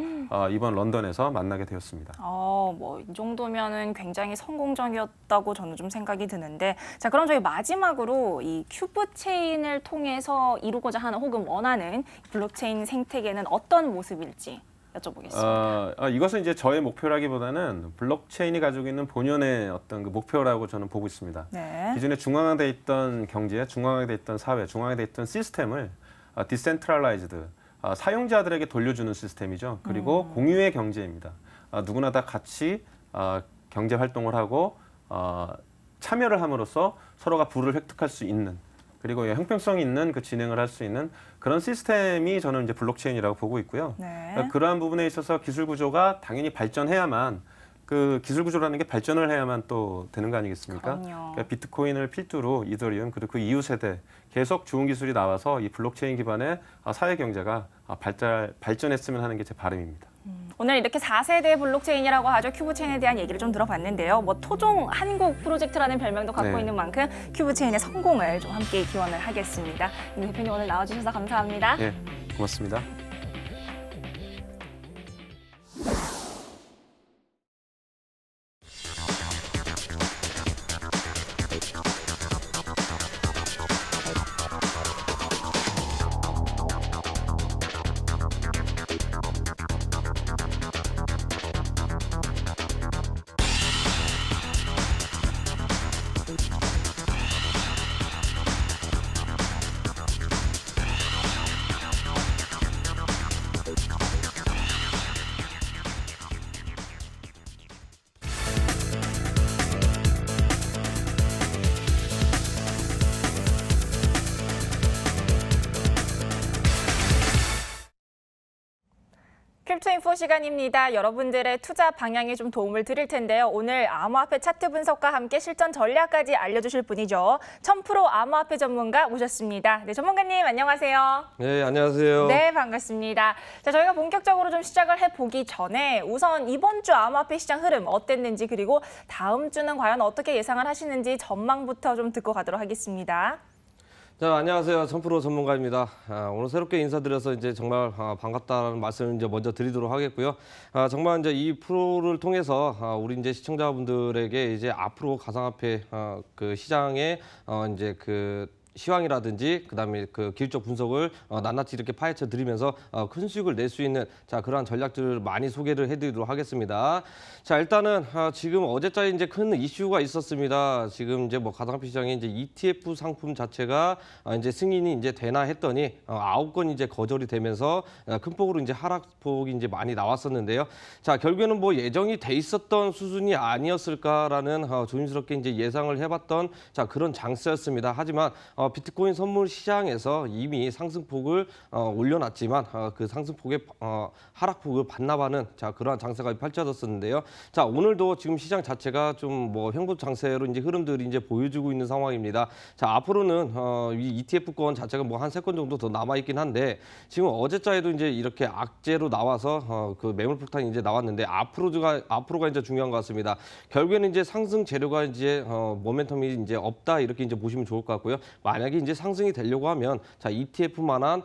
이번 런던에서 만나게 되었습니다. 뭐 이 정도면은 굉장히 성공적이었다고 저는 좀 생각이 드는데, 자, 그럼 저희 마지막으로 이 큐브체인을 통해서 이루고자 하는 혹은 원하는 블록체인 생태계는 어떤 모습일지 여쭤보겠습니다. 이것은 이제 저의 목표라기보다는 블록체인이 가지고 있는 본연의 어떤 그 목표라고 저는 보고 있습니다. 네. 기존에 중앙화돼 있던 경제, 중앙화돼 있던 사회, 중앙화돼 있던 시스템을 디센트럴라이즈드, 사용자들에게 돌려주는 시스템이죠. 그리고 공유의 경제입니다. 누구나 다 같이 경제 활동을 하고 참여를 함으로써 서로가 부를 획득할 수 있는, 그리고 형평성 있는 그 진행을 할 수 있는 그런 시스템이 저는 이제 블록체인이라고 보고 있고요. 네. 그러한 부분에 있어서 기술 구조가 당연히 발전해야만, 그 기술 구조라는 게 발전을 해야만 또 되는 거 아니겠습니까? 그러니까 비트코인을 필두로 이더리움 그리고 그 이후 세대 계속 좋은 기술이 나와서 이 블록체인 기반의 사회 경제가 발전했으면 하는 게 제 바람입니다. 오늘 이렇게 4세대 블록체인이라고 하죠. 큐브체인에 대한 얘기를 좀 들어봤는데요. 뭐 토종 한국 프로젝트라는 별명도 갖고 있는 만큼 큐브체인의 성공을 좀 함께 기원을 하겠습니다. 임 대표님 오늘 나와주셔서 감사합니다. 네, 고맙습니다. 크립토인포 시간입니다. 여러분들의 투자 방향에 좀 도움을 드릴 텐데요. 오늘 암호화폐 차트 분석과 함께 실전 전략까지 알려주실 분이죠. 1000프로 암호화폐 전문가 모셨습니다. 네, 전문가님 안녕하세요. 네, 안녕하세요. 네, 반갑습니다. 자, 저희가 본격적으로 좀 시작을 해보기 전에 우선 이번 주 암호화폐 시장 흐름 어땠는지 그리고 다음 주는 과연 어떻게 예상을 하시는지 전망부터 좀 듣고 가도록 하겠습니다. 자, 안녕하세요. 1000프로 전문가입니다. 오늘 새롭게 인사드려서 이제 정말 반갑다는 말씀을 이제 먼저 드리도록 하겠고요. 정말 이제 이 프로를 통해서 우리 이제 시청자분들에게 이제 앞으로 가상화폐 그 시장에 이제 그 시황이라든지 그다음에 그 기술적 분석을 낱낱이 이렇게 파헤쳐 드리면서 큰 수익을 낼 수 있는 그러한 전략들을 많이 소개를 해드리도록 하겠습니다. 자, 일단은 지금 어제자에 이제 큰 이슈가 있었습니다. 지금 이제 뭐 가상화폐 시장에 이제 ETF 상품 자체가 이제 승인이 이제 되나 했더니 9건이 이제 거절이 되면서 큰 폭으로 이제 하락폭이 이제 많이 나왔었는데요. 자, 결국에는 뭐 예정이 돼 있었던 수준이 아니었을까라는 조심스럽게 이제 예상을 해봤던 그런 장세였습니다. 하지만 비트코인 선물 시장에서 이미 상승폭을 올려놨지만 그 상승폭의 하락폭을 반납하는 그러한 장세가 펼쳐졌었는데요. 자, 오늘도 지금 시장 자체가 좀 뭐 횡보 장세로 이제 흐름들이 이제 보여주고 있는 상황입니다. 자, 앞으로는 이 ETF권 자체가 뭐 한 3건 정도 더 남아 있긴 한데 지금 어제자에도 이제 이렇게 악재로 나와서 그 매물 폭탄이 이제 나왔는데 앞으로가 이제 중요한 것 같습니다. 결국에는 이제 상승 재료가 이제 모멘텀이 이제 없다 이렇게 이제 보시면 좋을 것 같고요. 만약에 이제 상승이 되려고 하면 ETF만한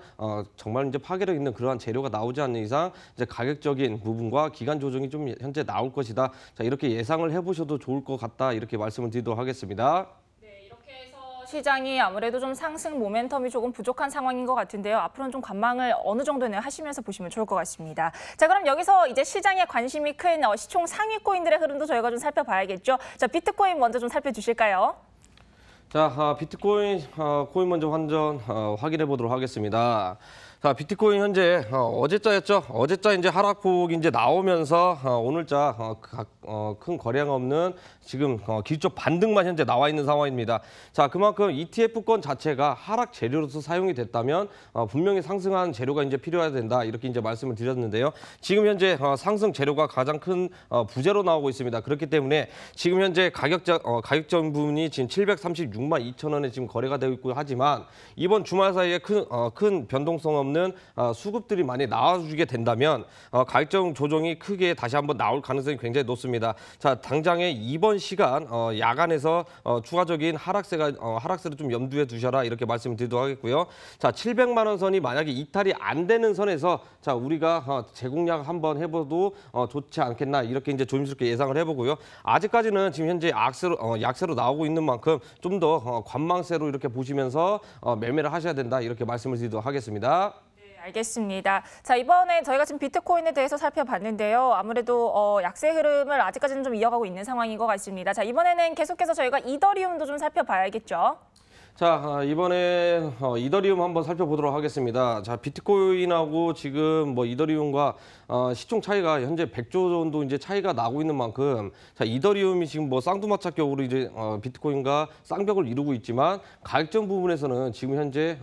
정말 이제 파괴력 있는 그러한 재료가 나오지 않는 이상 이제 가격적인 부분과 기간 조정이 좀 현재 나올 것이다. 자, 이렇게 예상을 해보셔도 좋을 것 같다. 이렇게 말씀을 드리도록 하겠습니다. 네, 이렇게 해서 시장이 아무래도 좀 상승 모멘텀이 조금 부족한 상황인 것 같은데요. 앞으로는 좀 관망을 어느 정도는 하시면서 보시면 좋을 것 같습니다. 자, 그럼 여기서 이제 시장에 관심이 큰 시총 상위 코인들의 흐름도 저희가 좀 살펴봐야겠죠. 자, 비트코인 먼저 좀 살펴주실까요? 자, 비트코인 코인 먼저 확인해 보도록 하겠습니다. 자, 비트코인 현재 어제자였죠. 어제자 이제 하락폭이 이제 나오면서 오늘자 큰 거래량 없는 지금 기술적 반등만 현재 나와 있는 상황입니다. 자, 그만큼 ETF권 자체가 하락 재료로서 사용이 됐다면 분명히 상승한 재료가 이제 필요해야 된다. 이렇게 이제 말씀을 드렸는데요. 지금 현재 상승 재료가 가장 큰 부재로 나오고 있습니다. 그렇기 때문에 지금 현재 가격적 부분이 지금 736만 2천 원에 지금 거래가 되고 있고 하지만 이번 주말 사이에 큰 변동성 없는 수급들이 많이 나와주게 된다면 가격적 조정이 크게 다시 한번 나올 가능성이 굉장히 높습니다. 자, 당장에 이번 시간 야간에서 추가적인 하락세를 좀 염두에 두셔라 이렇게 말씀을 드리도록 하겠고요. 자, 700만 원 선이 만약에 이탈이 안 되는 선에서 자, 우리가 재공략 한번 해봐도 좋지 않겠나 이렇게 이제 조심스럽게 예상을 해보고요. 아직까지는 지금 현재 약세로 나오고 있는 만큼 좀 더 관망세로 이렇게 보시면서 매매를 하셔야 된다 이렇게 말씀을 드리도록 하겠습니다. 알겠습니다. 자, 이번에 저희가 지금 비트코인에 대해서 살펴봤는데요. 아무래도 약세 흐름을 아직까지는 좀 이어가고 있는 상황인 것 같습니다. 자, 이번에는 계속해서 저희가 이더리움도 좀 살펴봐야겠죠. 자, 이번에 이더리움 한번 살펴보도록 하겠습니다. 자, 비트코인하고 지금 뭐 이더리움과 시총 차이가 현재 100조 정도 이제 차이가 나고 있는 만큼 자, 이더리움이 지금 뭐 쌍두마차격으로 이제 비트코인과 쌍벽을 이루고 있지만 가격적 부분에서는 지금 현재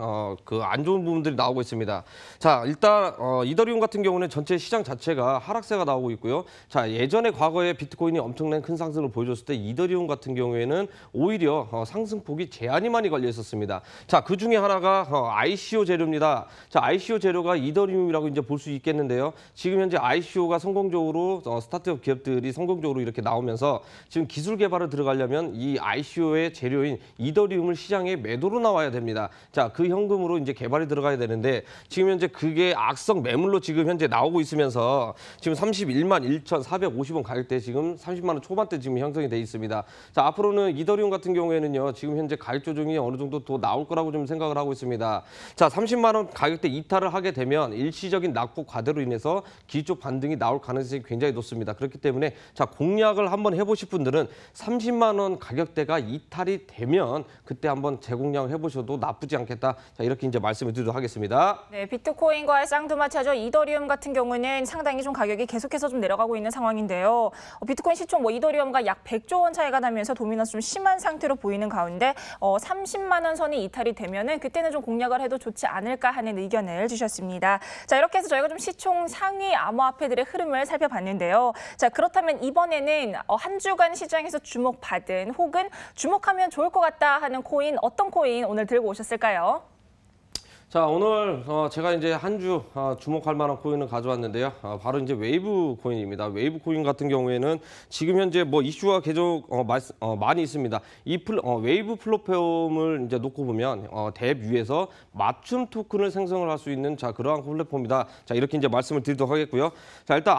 그 안 좋은 부분들이 나오고 있습니다. 자, 일단 이더리움 같은 경우는 전체 시장 자체가 하락세가 나오고 있고요. 자, 예전에 과거에 비트코인이 엄청난 큰 상승을 보여줬을 때 이더리움 같은 경우에는 오히려 상승폭이 제한이 많이 걸려 있었습니다. 자, 그 중에 하나가 ICO 재료입니다. 자, ICO 재료가 이더리움이라고 이제 볼 수 있겠는데요. 지금 현재 ICO가 성공적으로 스타트업 기업들이 성공적으로 이렇게 나오면서 지금 기술 개발을 들어가려면 이 ICO의 재료인 이더리움을 시장에 매도로 나와야 됩니다. 자, 그 현금으로 이제 개발이 들어가야 되는데 지금 현재 그게 악성 매물로 지금 현재 나오고 있으면서 지금 31만 1,450원 가격대 지금 30만 원 초반대 지금 형성이 돼 있습니다. 자, 앞으로는 이더리움 같은 경우에는요. 지금 현재 가격 조정이 어느 정도 더 나올 거라고 좀 생각을 하고 있습니다. 자, 30만 원 가격대 이탈을 하게 되면 일시적인 낙폭 과대로 인해서 기술적 반등이 나올 가능성이 굉장히 높습니다. 그렇기 때문에 자, 공략을 한번 해보실 분들은 30만 원 가격대가 이탈이 되면 그때 한번 재공략을 해보셔도 나쁘지 않겠다. 자, 이렇게 이제 말씀을 드리도록 하겠습니다. 네, 비트코인과의 쌍두마차죠. 이더리움 같은 경우는 상당히 좀 가격이 계속해서 좀 내려가고 있는 상황인데요. 비트코인 시총 이더리움과 약 100조 원 차이가 나면서 도미넌스 좀 심한 상태로 보이는 가운데 30만 원 선이 이탈이 되면은 그때는 좀 공략을 해도 좋지 않을까 하는 의견을 주셨습니다. 자, 이렇게 해서 저희가 좀 시총 상위 코인이 암호화폐들의 흐름을 살펴봤는데요. 자, 그렇다면 이번에는 한 주간 시장에서 주목받은 혹은 주목하면 좋을 것 같다 하는 코인, 어떤 코인 오늘 들고 오셨을까요? 자, 오늘 제가 이제 한 주 주목할 만한 코인을 가져왔는데요. 바로 이제 웨이브 코인입니다. 웨이브 코인 같은 경우에는 지금 현재 뭐 이슈가 계속 많이 있습니다. 이 웨이브 플랫폼을 이제 놓고 보면 대 위에서 맞춤 토큰을 생성을 할 수 있는 그러한 플랫폼이다. 자, 이렇게 이제 말씀을 드리도록 하겠고요. 자, 일단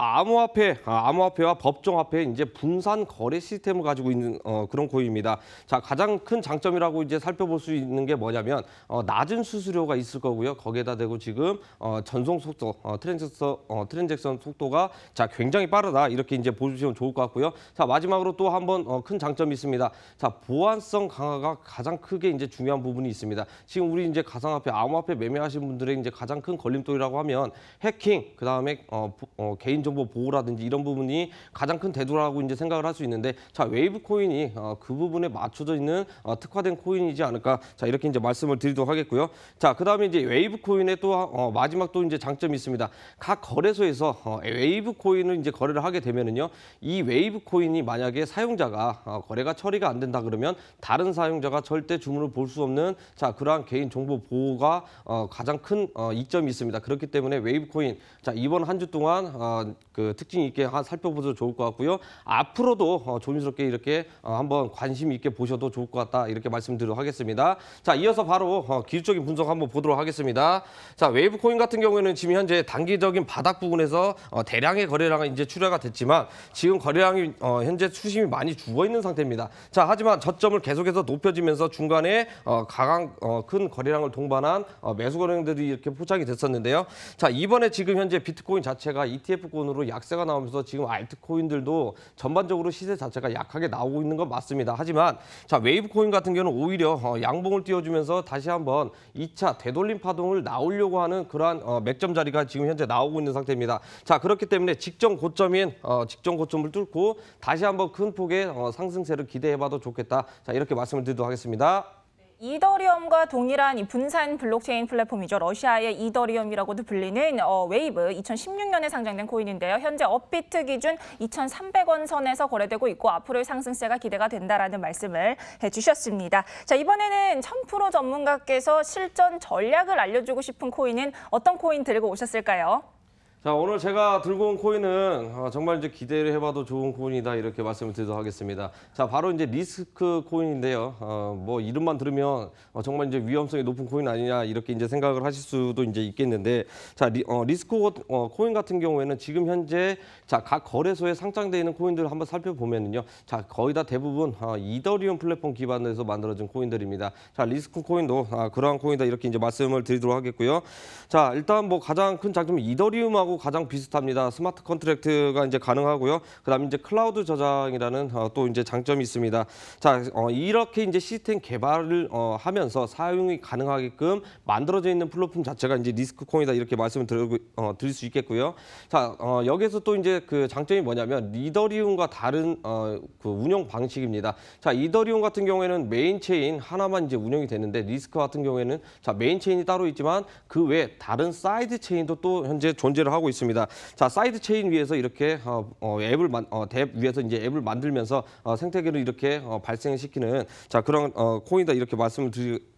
암호화폐와 법정화폐 이제 분산 거래 시스템을 가지고 있는 그런 코인입니다. 자, 가장 큰 장점이라고 이제 살펴볼 수 있는 게 뭐냐면 낮은 수수료가 있을 거고요. 거기에다 대고 지금 전송 속도, 트랜잭션 속도가 굉장히 빠르다. 이렇게 이제 보시면 좋을 것 같고요. 자, 마지막으로 또 한번 큰 장점이 있습니다. 자, 보안성 강화가 가장 크게 이제 중요한 부분이 있습니다. 지금 우리 이제 가상화폐, 암호화폐 매매하시는 분들의 이제 가장 큰 걸림돌이라고 하면 해킹, 그다음에 개인정보 보호라든지 이런 부분이 가장 큰 대두라고 이제 생각을 할 수 있는데, 자, 웨이브 코인이 그 부분에 맞춰져 있는 특화된 코인이지 않을까. 자, 이렇게 이제 말씀을 드리도록 하겠고요. 자, 그다음에 이제 웨이브 코인의 또 마지막 또 이제 장점이 있습니다. 각 거래소에서 웨이브 코인을 이제 거래를 하게 되면은요, 이 웨이브 코인이 만약에 사용자가 거래가 처리가 안 된다 그러면 다른 사용자가 절대 주문을 볼 수 없는 그러한 개인 정보 보호가 가장 큰 이점이 있습니다. 그렇기 때문에 웨이브 코인 이번 한 주 동안 그 특징 있게 살펴보셔도 좋을 것 같고요. 앞으로도 조심스럽게 이렇게 한번 관심 있게 보셔도 좋을 것 같다. 이렇게 말씀드리도록 하겠습니다. 자, 이어서 바로 기술적인 분석 한번 보도록 하겠습니다. 자, 웨이브 코인 같은 경우에는 지금 현재 단기적인 바닥 부분에서 대량의 거래량이 이제 출하가 됐지만 지금 거래량이 현재 수심이 많이 죽어 있는 상태입니다. 자, 하지만 저점을 계속해서 높여지면서 중간에 큰 거래량을 동반한 매수 거래량들이 이렇게 포착이 됐었는데요. 자, 이번에 지금 현재 비트코인 자체가 ETF권으로 약세가 나오면서 지금 알트코인들도 전반적으로 시세 자체가 약하게 나오고 있는 건 맞습니다. 하지만 자, 웨이브 코인 같은 경우는 오히려 양봉을 띄워주면서 다시 한번 2차 되돌림 파동을 나오려고 하는 그러한 맥점 자리가 지금 현재 나오고 있는 상태입니다. 자, 그렇기 때문에 직전 고점을 뚫고 다시 한번 큰 폭의 상승세를 기대해봐도 좋겠다. 자, 이렇게 말씀을 드리도록 하겠습니다. 이더리움과 동일한 이 분산 블록체인 플랫폼이죠. 러시아의 이더리움이라고도 불리는 웨이브, 2016년에 상장된 코인인데요. 현재 업비트 기준 2,300원 선에서 거래되고 있고 앞으로의 상승세가 기대가 된다라는 말씀을 해주셨습니다. 자, 이번에는 1000% 전문가께서 실전 전략을 알려주고 싶은 코인은 어떤 코인 들고 오셨을까요? 자, 오늘 제가 들고 온 코인은 정말 이제 기대를 해봐도 좋은 코인이다. 이렇게 말씀을 드리도록 하겠습니다. 자, 바로 이제 리스크 코인인데요. 뭐 이름만 들으면 정말 이제 위험성이 높은 코인 아니냐 이렇게 이제 생각을 하실 수도 이제 있겠는데, 자, 리스크 코인 같은 경우에는 지금 현재 각 거래소에 상장되어 있는 코인들을 한번 살펴보면요. 자, 거의 다 대부분 이더리움 플랫폼 기반으로 해서 만들어진 코인들입니다. 자, 리스크 코인도 그러한 코인이다. 이렇게 이제 말씀을 드리도록 하겠고요. 자, 일단 뭐 가장 큰 장점은 이더리움하고 가장 비슷합니다. 스마트 컨트랙트가 이제 가능하고요. 그다음에 이제 클라우드 저장이라는 또 이제 장점이 있습니다. 자, 이렇게 이제 시스템 개발을 하면서 사용이 가능하게끔 만들어져 있는 플랫폼 자체가 이제 리스크 코인이다. 이렇게 말씀을 드릴 수 있겠고요. 자, 여기서 또 이제 그 장점이 뭐냐면 이더리움과 다른 그 운영 방식입니다. 자, 이더리움 같은 경우에는 메인 체인 하나만 이제 운영이 되는데, 리스크 같은 경우에는 메인 체인이 따로 있지만 그 외에 다른 사이드 체인도 또 현재 존재를 하고 있습니다. 자, 사이드 체인 위에서 이렇게 대 위에서 이제 앱을 만들면서 생태계를 이렇게 발생시키는 그런 코인이다. 이렇게 말씀을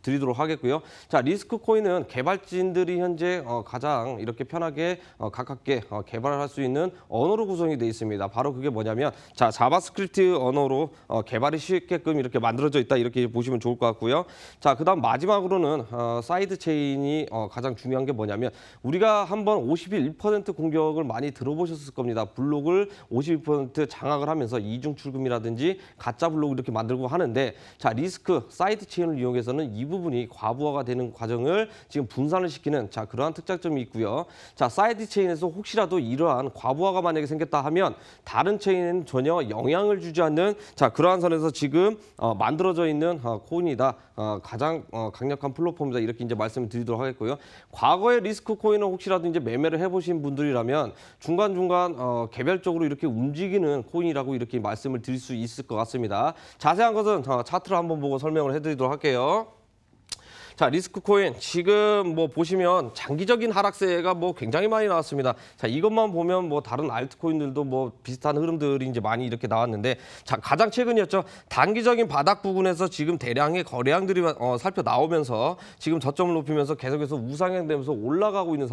드리도록 하겠고요. 자, 리스크 코인은 개발진들이 현재 가장 이렇게 편하게 가깝게 개발을 할 수 있는 언어로 구성이 되어 있습니다. 바로 그게 뭐냐면 자바스크립트 언어로 개발이 쉽게끔 이렇게 만들어져 있다. 이렇게 보시면 좋을 것 같고요. 자, 그다음 마지막으로는 사이드 체인이 가장 중요한 게 뭐냐면, 우리가 한번 51% 공격을 많이 들어보셨을 겁니다. 블록을 51% 장악을 하면서 이중 출금이라든지 가짜 블록 이렇게 만들고 하는데, 자, 리스크 사이드 체인을 이용해서는 이 부분이 과부하가 되는 과정을 지금 분산을 시키는 그러한 특장점이 있고요. 자, 사이드 체인에서 혹시라도 이러한 과부하가 만약에 생겼다 하면 다른 체인에는 전혀 영향을 주지 않는 그러한 선에서 지금 만들어져 있는 코인이다. 가장 강력한 플랫폼이다. 이렇게 이제 말씀을 드리도록 하겠고요. 과거의 리스크 코인은 혹시라도 이제 매매를 해보신 분들이라면 중간중간 개별적으로 이렇게 움직이는 코인이라고 이렇게 말씀을 드릴 수 있을 것 같습니다. 자세한 것은 차트를 한번 보고 설명을 해드리도록 할게요. 자, 리스크 코인 지금 뭐 보시면 장기적인 하락세가 뭐 굉장히 많이 나왔습니다. 자, 이것만 보면 뭐 다른 알트코인들도 뭐 비슷한 흐름들이 이제 많이 이렇게 나왔는데, 자, 가장 최근이었죠. 단기적인 바닥 부근에서 지금 대량의 거래량들이 살펴 나오면서 지금 저점을 높이면서 계속해서 우상향되면서 올라가고 있는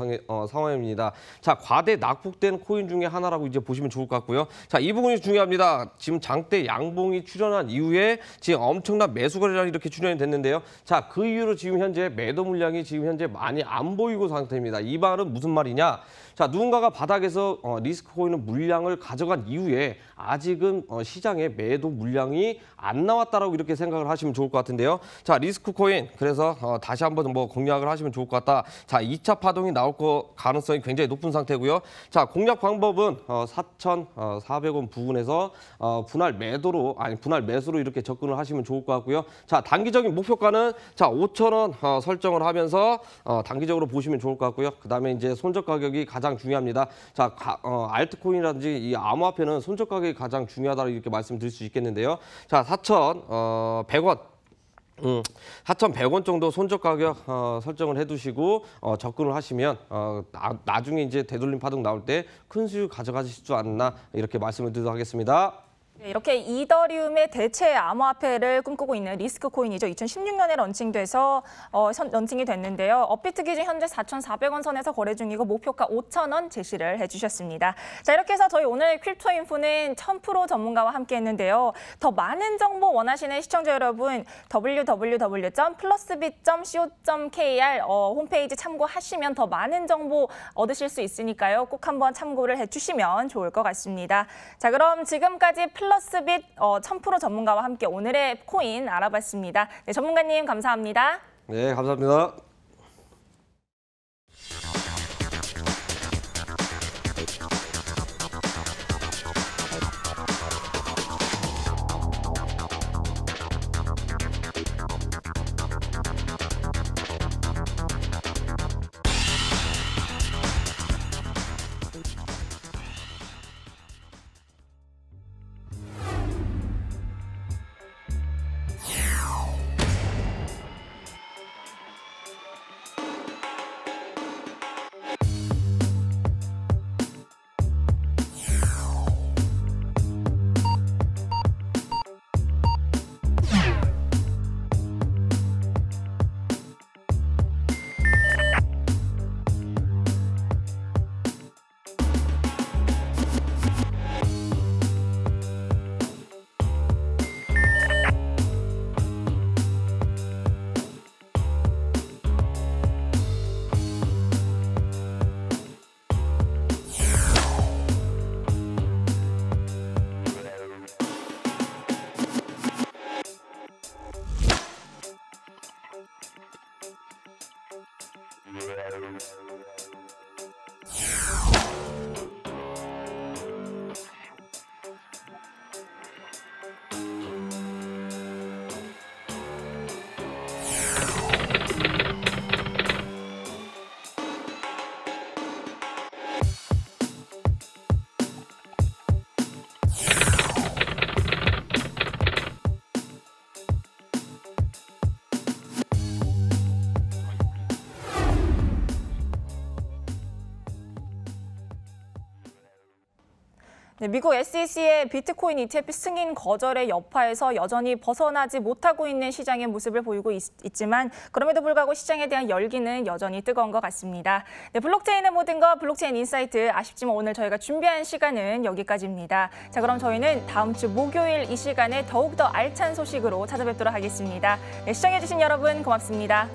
상황입니다. 자, 과대 낙폭된 코인 중에 하나라고 이제 보시면 좋을 것 같고요. 자, 이 부분이 중요합니다. 지금 장대 양봉이 출현한 이후에 지금 엄청난 매수 거래량이 이렇게 출현이 됐는데요. 자, 그 이후로 지금 현재 매도 물량이 지금 현재 많이 안 보이고 상태입니다. 이 말은 무슨 말이냐? 자, 누군가가 바닥에서 리스크 코인은 물량을 가져간 이후에 아직은 시장에 매도 물량이 안 나왔다라고 이렇게 생각을 하시면 좋을 것 같은데요. 자, 리스크 코인 그래서 다시 한번 뭐 공략을 하시면 좋을 것 같다. 자, 2차 파동이 나올 가능성이 굉장히 높은 상태고요. 자, 공략 방법은 4,400원 부근에서 분할 매수로 이렇게 접근을 하시면 좋을 것 같고요. 자, 단기적인 목표가는 자, 5,000원 설정을 하면서 단기적으로 보시면 좋을 것 같고요. 그다음에 이제 손절 가격이 가장 중요합니다. 자, 알트코인이라든지 이 암호화폐는 손절 가격이 가장 중요하다고 이렇게 말씀드릴 수 있겠는데요. 자, 4,100원. 4,100원 정도 손절 가격 설정을 해두시고 접근을 하시면 나중에 이제 되돌림 파동 나올 때 큰 수익 가져가실 수 않나 이렇게 말씀을 드리도록 하겠습니다. 네, 이렇게 이더리움의 대체 암호화폐를 꿈꾸고 있는 리스크 코인이죠. 2016년에 런칭이 됐는데요. 업비트 기준 현재 4,400원 선에서 거래 중이고 목표가 5,000원 제시를 해주셨습니다. 자, 이렇게 해서 저희 오늘 크립토 인포는 1000% 전문가와 함께했는데요. 더 많은 정보 원하시는 시청자 여러분, www.plusbit.co.kr 홈페이지 참고하시면 더 많은 정보 얻으실 수 있으니까요. 꼭 한번 참고를 해주시면 좋을 것 같습니다. 자, 그럼 지금까지 플러스빗 1000% 전문가와 함께 오늘의 코인 알아봤습니다. 네, 전문가님 감사합니다. 네, 감사합니다. 네, 미국 SEC의 비트코인 ETF 승인 거절의 여파에서 여전히 벗어나지 못하고 있는 시장의 모습을 보이고 있지만 그럼에도 불구하고 시장에 대한 열기는 여전히 뜨거운 것 같습니다. 네, 블록체인의 모든 것 블록체인 인사이트 아쉽지만 오늘 저희가 준비한 시간은 여기까지입니다. 자, 그럼 저희는 다음 주 목요일 이 시간에 더욱더 알찬 소식으로 찾아뵙도록 하겠습니다. 네, 시청해주신 여러분 고맙습니다.